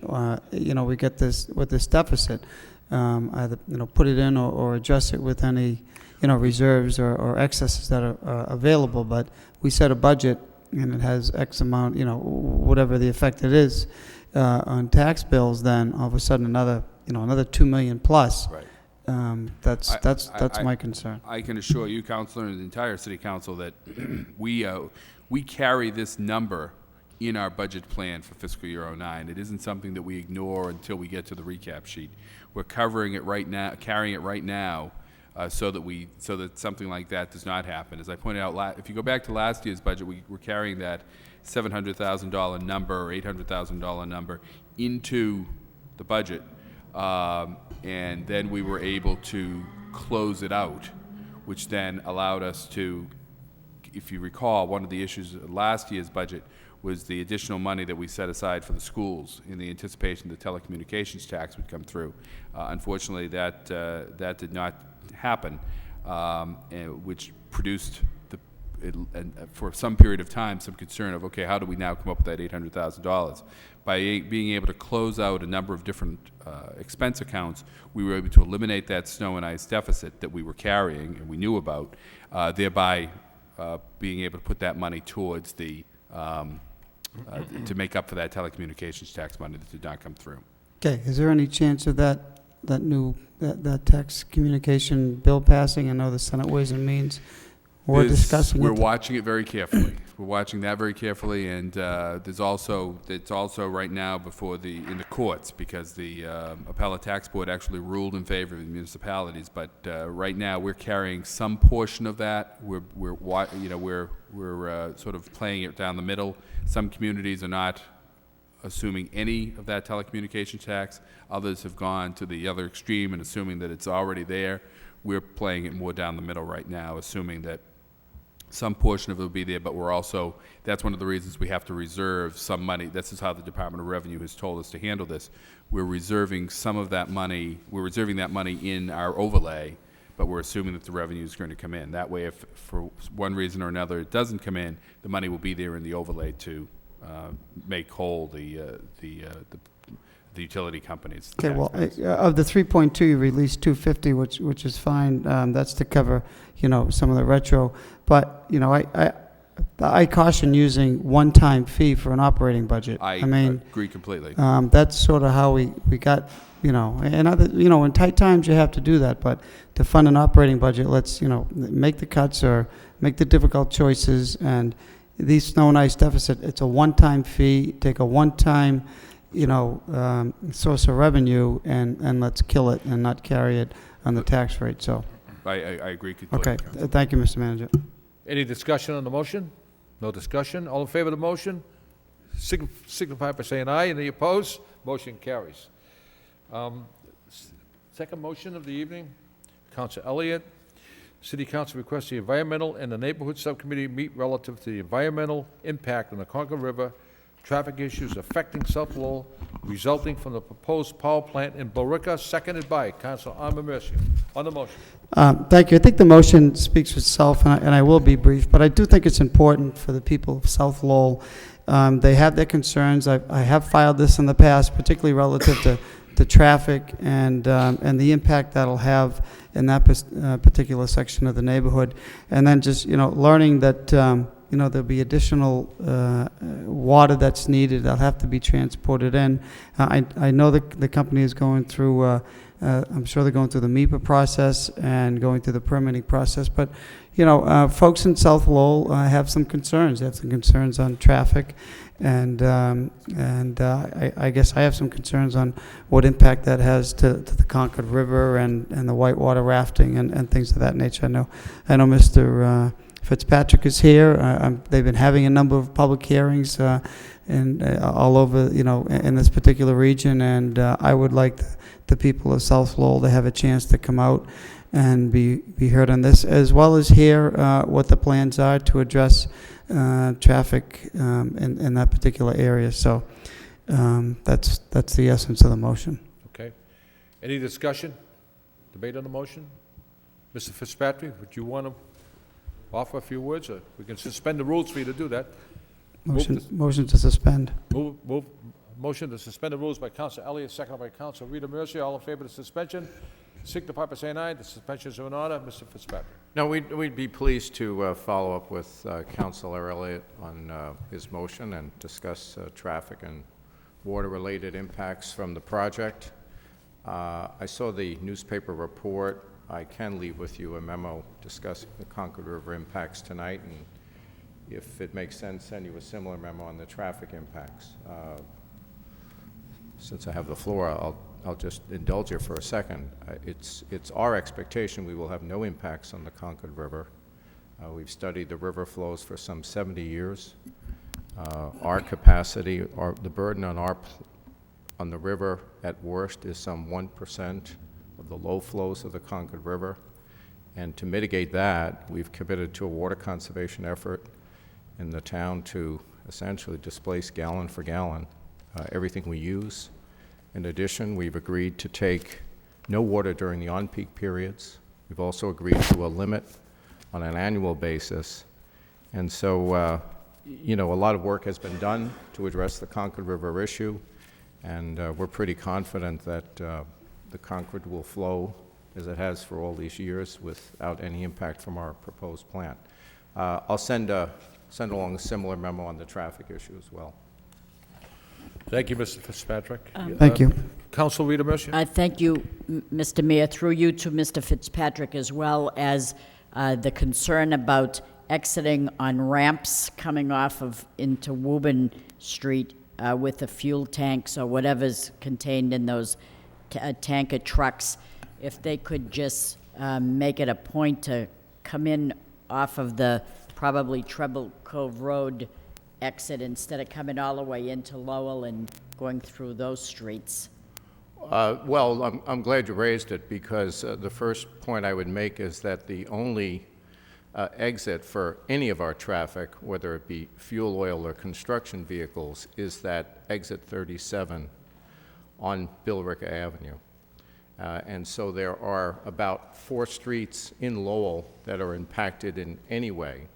you know, we get this with this deficit, either, you know, put it in or adjust it with any, you know, reserves or excesses that are available. But we set a budget and it has X amount, you know, whatever the effect it is on tax bills, then all of a sudden another $2 million plus. Right. That's my concern. I can assure you, Councilor, and the entire City Council that we carry this number in our budget plan for fiscal year '09. It isn't something that we ignore until we get to the recap sheet. We're covering it right now, carrying it right now, so that something like that does not happen. As I pointed out, if you go back to last year's budget, we're carrying that $700,000 number or $800,000 number into the budget, and then we were able to close it out, which then allowed us to, if you recall, one of the issues of last year's budget was the additional money that we set aside for the schools in the anticipation the telecommunications tax would come through. Unfortunately, that did not happen, which produced for some period of time some concern of, okay, how do we now come up with that $800,000? By being able to close out a number of different expense accounts, we were able to eliminate that snow and ice deficit that we were carrying and we knew about, thereby being able to put that money towards the to make up for that telecommunications tax money that did not come through. Okay, is there any chance of that tax communication bill passing? I know the Senate Ways and Means, we're discussing it. We're watching it very carefully. We're watching that very carefully, and it's also right now in the courts, because the appellate tax board actually ruled in favor of the municipalities. But right now we're carrying some portion of that. We're sort of playing it down the middle. Some communities are not assuming any of that telecommunications tax. Others have gone to the other extreme and assuming that it's already there. We're playing it more down the middle right now, assuming that some portion of it will be there, but that's one of the reasons we have to reserve some money. This is how the Department of Revenue has told us to handle this. We're reserving some of that money. We're reserving that money in our overlay, but we're assuming that the revenue is going to come in. That way, if for one reason or another it doesn't come in, the money will be there in the overlay to make whole the utility companies. Okay, well, of the 3.2, you released 250, which is fine. That's to cover, you know, some of the retro. But, you know, I caution using one-time fee for an operating budget. I mean, agree completely. That's sort of how we got, you know, and in tight times you have to do that. But to fund an operating budget, let's, you know, make the cuts or make the difficult choices. And these snow and ice deficit, it's a one-time fee. Take a one-time, you know, source of revenue and let's kill it and not carry it on the tax rate. So I agree completely. Okay, thank you, Mr. Manager. Any discussion on the motion? No discussion. All in favor of the motion? Signify by saying aye. Any opposed? Motion carries. Second motion of the evening, Councilor Elliott. City Council requests the Environmental and the Neighborhood Subcommittee meet relative to the environmental impact on the Concord River traffic issues affecting South Lowell resulting from the proposed power plant in Billerica, seconded by Councilor Armin Mercia. On the motion. Thank you. I think the motion speaks for itself, and I will be brief, but I do think it's important for the people of South Lowell. They have their concerns. I have filed this in the past, particularly relative to traffic and the impact that'll have in that particular section of the neighborhood. And then just, learning that, there'll be additional water that's needed that'll have to be transported in. I know the company is going through, I'm sure they're going through the MEPA process and going through the permitting process, but, folks in South Lowell have some concerns. They have some concerns on traffic, and I guess I have some concerns on what impact that has to the Concord River and the whitewater rafting and things of that nature. I know Mr. Fitzpatrick is here. They've been having a number of public hearings and all over, in this particular region, and I would like the people of South Lowell to have a chance to come out and be heard on this, as well as hear what the plans are to address traffic in that particular area. So that's the essence of the motion. Okay. Any discussion? Debate on the motion? Mr. Fitzpatrick, would you want to offer a few words, or we can suspend the rules for you to do that? Motion to suspend. Motion to suspend the rules by Councilor Elliott, seconded by Councilor Rita Mercia. All in favor of the suspension, signify by saying aye. The suspensions are in order. Mr. Fitzpatrick. No, we'd be pleased to follow up with Councilor Elliott on his motion and discuss traffic and water-related impacts from the project. I saw the newspaper report. I can leave with you a memo discussing the Concord River impacts tonight, and if it makes sense, send you a similar memo on the traffic impacts. Since I have the floor, I'll just indulge you for a second. It's our expectation we will have no impacts on the Concord River. We've studied the river flows for some 70 years. Our capacity, the burden on the river at worst is some 1% of the low flows of the Concord River. And to mitigate that, we've committed to a water conservation effort in the town to essentially displace gallon for gallon everything we use. In addition, we've agreed to take no water during the on-peak periods. We've also agreed to a limit on an annual basis. And so, a lot of work has been done to address the Concord River issue, and we're pretty confident that the Concord will flow as it has for all these years without any impact from our proposed plant. I'll send along a similar memo on the traffic issue as well. Thank you, Mr. Fitzpatrick. Thank you. Council Rita Mercia. Thank you, Mr. Mayor, through you to Mr. Fitzpatrick, as well as the concern about exiting on ramps coming off of into Woburn Street with the fuel tanks or whatever's contained in those tanker trucks. If they could just make it a point to come in off of the probably Treble Cove Road exit instead of coming all the way into Lowell and going through those streets. Well, I'm glad you raised it, because the first point I would make is that the only exit for any of our traffic, whether it be fuel oil or construction vehicles, is that exit 37 on Billerica Avenue. And so there are about 4 streets in Lowell that are impacted in any way.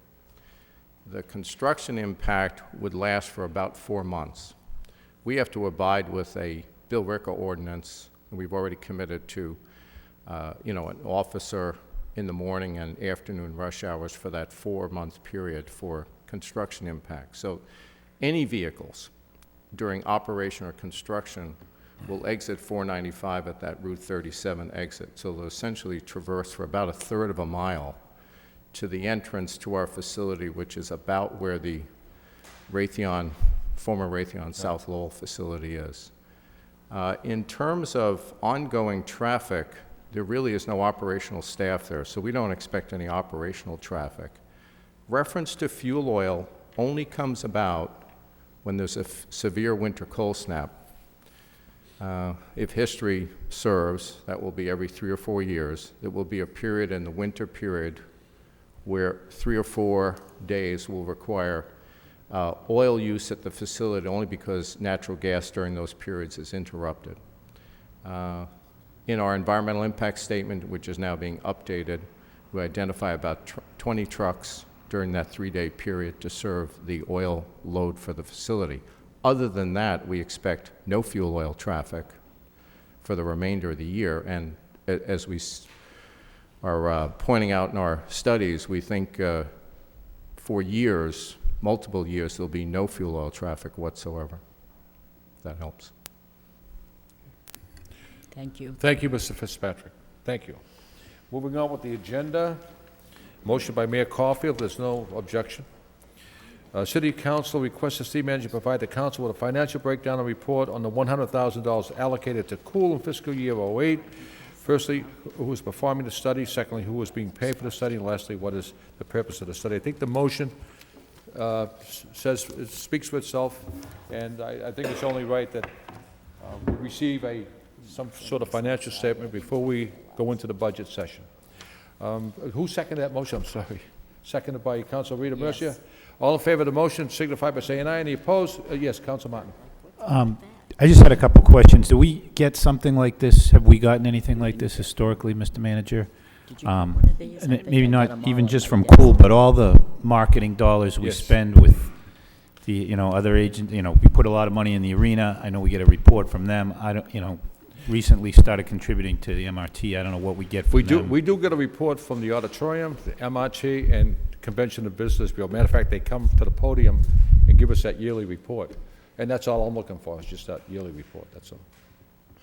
The construction impact would last for about 4 months. We have to abide with a Billerica ordinance, and we've already committed to, an officer in the morning and afternoon rush hours for that 4-month period for construction impact. So any vehicles during operation or construction will exit 495 at that Route 37 exit. So they'll essentially traverse for about 1/3 of a mile to the entrance to our facility, which is about where the former Raytheon South Lowell facility is. In terms of ongoing traffic, there really is no operational staff there, so we don't expect any operational traffic. Reference to fuel oil only comes about when there's a severe winter cold snap. If history serves, that will be every 3 or 4 years. There will be a period in the winter period where 3 or 4 days will require oil use at the facility only because natural gas during those periods is interrupted. In our environmental impact statement, which is now being updated, we identify about 20 trucks during that 3-day period to serve the oil load for the facility. Other than that, we expect no fuel oil traffic for the remainder of the year. And as we are pointing out in our studies, we think for years, multiple years, there'll be no fuel oil traffic whatsoever. That helps. Thank you. Thank you, Mr. Fitzpatrick. Thank you. Moving on with the agenda. Motion by Mayor Caulfield. There's no objection. City Council requests the city manager provide the council with a financial breakdown and report on the $100,000 allocated to Cool in fiscal year '08. Firstly, who is performing the study? Secondly, who is being paid for the study? And lastly, what is the purpose of the study? I think the motion it speaks for itself, and I think it's only right that we receive some sort of financial statement before we go into the budget session. Who seconded that motion? I'm sorry. Seconded by Council Rita Mercia. Yes. All in favor of the motion signify by saying aye. Any opposed? Yes, Council Martin. I just had a couple questions. Do we get something like this? Have we gotten anything like this historically, Mr. Manager? Did you get one of these? I And think maybe I got not them all even at just my from desk. Cool, but all the marketing dollars we Yes. spend with the, other agents, we put a lot of money in the arena. I know we get a report from them. I don't, recently started contributing to the MRT. I don't know what we get from them. We do get a report from the auditorium, the MRT, and Convention and Business Bureau. Matter of fact, they come to the podium and give us that yearly report. And that's all I'm looking for, is just that yearly report, that's all.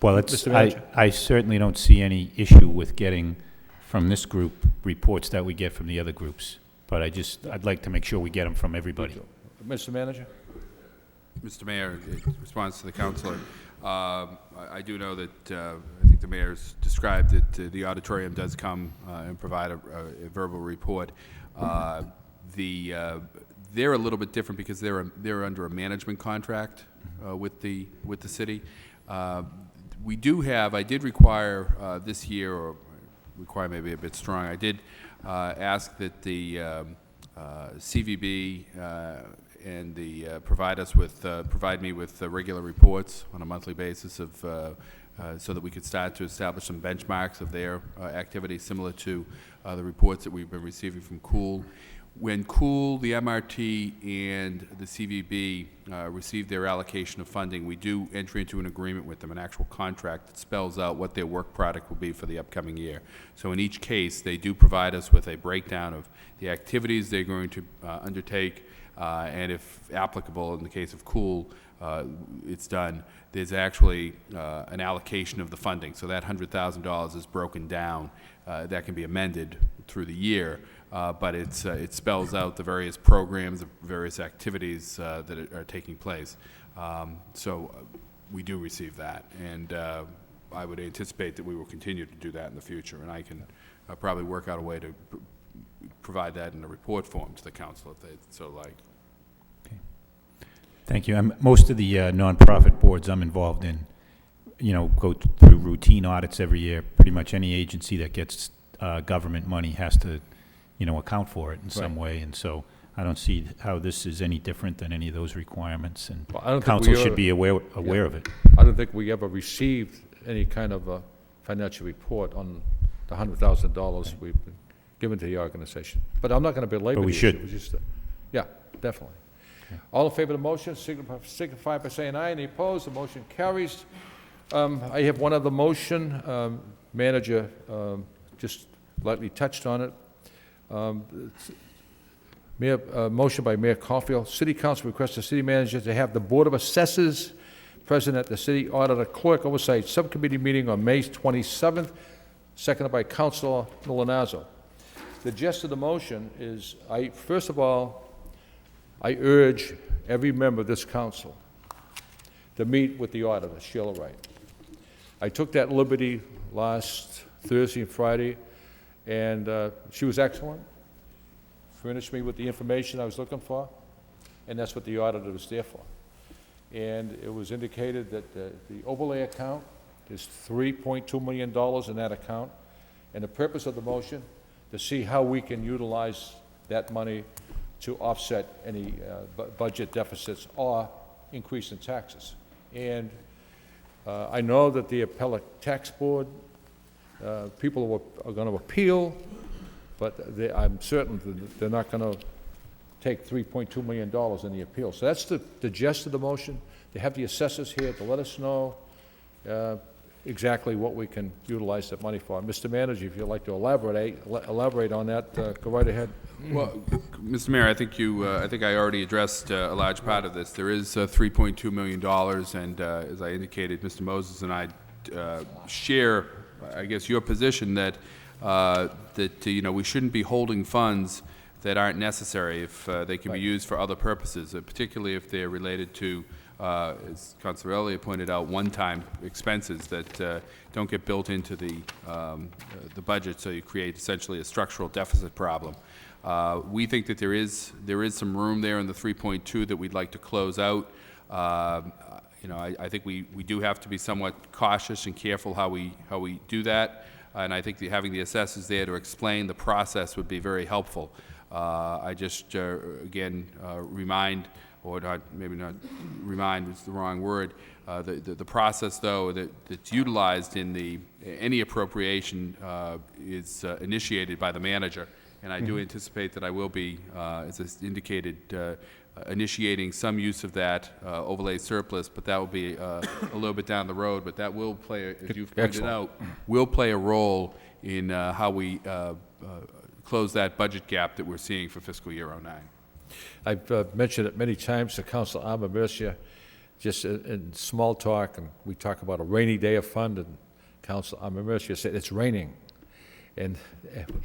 Well, Mr. Manager? I certainly don't see any issue with getting from this group reports that we get from the other groups. But I'd like to make sure we get them from everybody. Mr. Manager? Mr. Mayor, in response to the councilor, I do know that I think the mayor's described that the auditorium does come and provide a verbal report. They're a little bit different because they're under a management contract with the city. We do have. I did require this year, or require maybe a bit strong. I did ask that the CVB and provide me with regular reports on a monthly basis of so that we could start to establish some benchmarks of their activity, similar to the reports that we've been receiving from Cool. When Cool, the MRT, and the CVB receive their allocation of funding, we do enter into an agreement with them, an actual contract that spells out what their work product will be for the upcoming year. So in each case, they do provide us with a breakdown of the activities they're going to undertake, and if applicable, in the case of Cool, it's done, there's actually an allocation of the funding. So that $100,000 is broken down. That can be amended through the year, but it spells out the various programs, the various activities that are taking place. So we do receive that, and I would anticipate that we will continue to do that in the future, and I can probably work out a way to provide that in a report form to the council if they so like. Thank you. Most of the nonprofit boards I'm involved in, go through routine audits every year. Pretty much any agency that gets government money has to, account for it in some way. And so I don't see how this is any different than any of those requirements. And council should be aware of it. I don't think we ever received any kind of a financial report on the $100,000 we've been given to the organization. But I'm not going to belabor But we the should. issue. It's just, yeah, definitely. All in favor of the motion, signify by saying aye. Any opposed? The motion carries. I have one other motion. Manager just lightly touched on it. Motion by Mayor Caulfield. City Council requests the city manager to have the Board of Assessors present at the city auditor clerk oversight subcommittee meeting on May 27th, seconded by Councilor Milonazo. The gist of the motion is, first of all, I urge every member of this council to meet with the auditor, Sheila Wright. I took that liberty last Thursday and Friday, and she was excellent, furnished me with the information I was looking for, and that's what the auditor was there for. And it was indicated that the overlay account is $3.2 million in that account, and the purpose of the motion, to see how we can utilize that money to offset any budget deficits or increase in taxes. And I know that the appellate tax board, people are going to appeal, but I'm certain that they're not going to take $3.2 million in the appeal. So that's the gist of the motion. They have the assessors here to let us know exactly what we can utilize that money for. Mr. Manager, if you'd like to elaborate on that, go right ahead. Well, Mr. Mayor, I think I already addressed a large part of this. There is $3.2 million, and as I indicated, Mr. Moses and I share, I guess, your position that we shouldn't be holding funds that aren't necessary if they can be used for other purposes, particularly if they're related to, as Councilor Elliott pointed out, one-time expenses that don't get built into the budget, so you create essentially a structural deficit problem. We think that there is some room there in the 3.2 that we'd like to close out. I think we do have to be somewhat cautious and careful how we do that, and I think having the assessors there to explain the process would be very helpful. I just again remind, or maybe not remind is the wrong word. The process, though, that's utilized in any appropriation is initiated by the manager. And I do anticipate that I will be, as I indicated, initiating some use of that overlay surplus, but that will be a little bit down the road. But that will play, as you've pointed out, will play a role in how we close that budget gap that we're seeing for fiscal year '09. I've mentioned it many times to Councilor Mercia, just in small talk, and we talk about a rainy day of fund, and Councilor Mercia said it's raining. And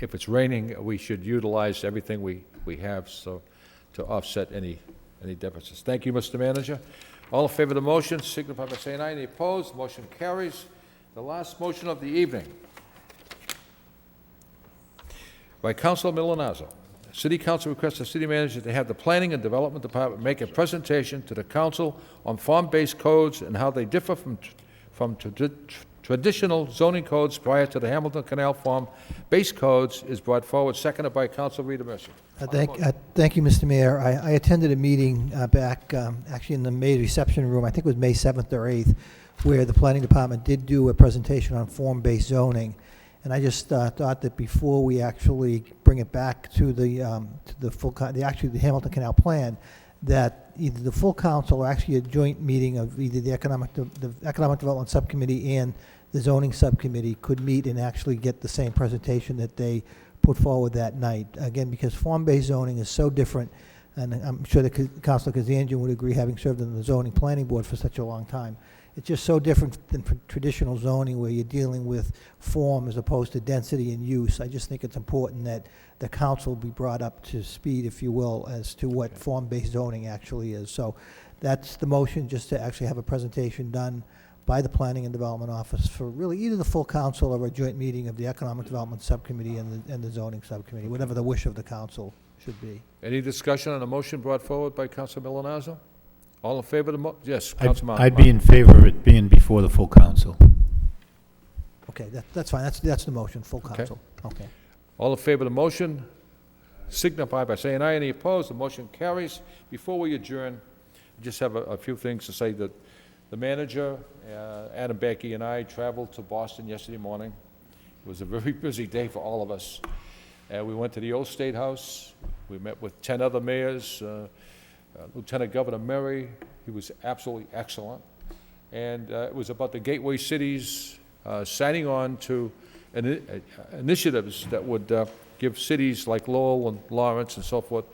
if it's raining, we should utilize everything we have so to offset any deficits. Thank you, Mr. Manager. All in favor of the motion, signify by saying aye. Any opposed? Motion carries. The last motion of the evening by Councilor Milonazo. City Council requests the City Manager to have the Planning and Development Department make a presentation to the Council on farm-based codes and how they differ from traditional zoning codes prior to the Hamilton Canal Farm-based codes is brought forward, seconded by Councilor Rita Mercer. Thank you, Mr. Mayor. I attended a meeting back, actually in the May reception room, I think it was May 7th or 8th, where the Planning Department did do a presentation on form-based zoning. And I just thought that before we actually bring it back to the Hamilton Canal Plan, that either the full council or actually a joint meeting of either the Economic Development Subcommittee and the Zoning Subcommittee could meet and actually get the same presentation that they put forward that night. Again, because form-based zoning is so different, and I'm sure that Councilor Kazanjian would agree, having served in the Zoning Planning Board for such a long time. It's just so different than traditional zoning where you're dealing with form as opposed to density and use. I just think it's important that the council be brought up to speed, if you will, as to what form-based zoning actually is. So that's the motion, just to actually have a presentation done by the Planning and Development Office for really either the full council or a joint meeting of the Economic Development Subcommittee and the Zoning Subcommittee, whatever the wish of the council should be. Any discussion on the motion brought forward by Councilor Milonazo? All in favor of the yes, Councilor I'd be in favor of it being before the full council. Okay, that's fine. That's the motion, full council. Okay. All in favor of the motion, signify by saying aye. Any opposed? The motion carries. Before we adjourn, I just have a few things to say. That the manager, Adam Becky, and I traveled to Boston yesterday morning. It was a very busy day for all of us. We went to the old State House. We met with 10 other mayors. Lieutenant Governor Murray, he was absolutely excellent. And it was about the gateway cities signing on to initiatives that would give cities like Lowell and Lawrence and so forth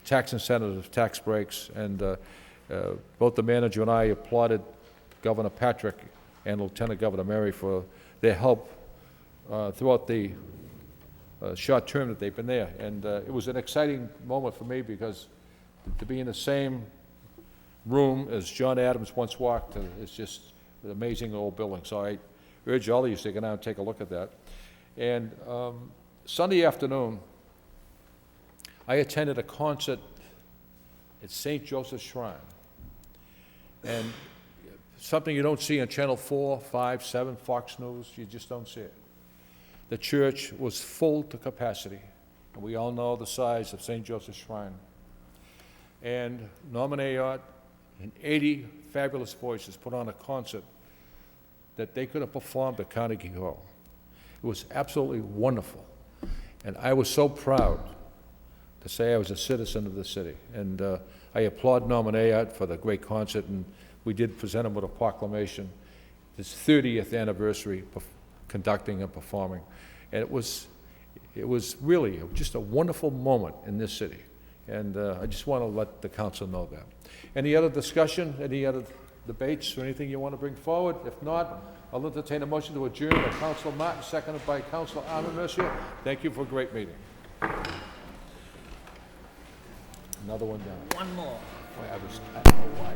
tax incentives, tax breaks. And both the manager and I applauded Governor Patrick and Lieutenant Governor Murray for their help throughout the short term that they've been there. And it was an exciting moment for me because to be in the same room as John Adams once walked, it's just an amazing old building. So I urge all of you to go down and take a look at that. And Sunday afternoon, I attended a concert at St. Joseph's Shrine. And something you don't see on Channel 4, 5, 7, Fox News, you just don't see it. The church was full to capacity. And we all know the size of St. Joseph's Shrine. And Norman Ayotte and 80 fabulous voices put on a concert that they could have performed at Carnegie Hall. It was absolutely wonderful. And I was so proud to say I was a citizen of the city. And I applaud Norman Ayotte for the great concert, and we did present him with a proclamation, his 30th anniversary conducting and performing. And it was really just a wonderful moment in this city. And I just want to let the council know that. Any other discussion, any other debates, or anything you want to bring forward? If not, I'll entertain a motion to adjourn by Councilor Martin, seconded by Councilor Armin Mercier. Thank you for a great meeting. Another one down. One more. I don't know why.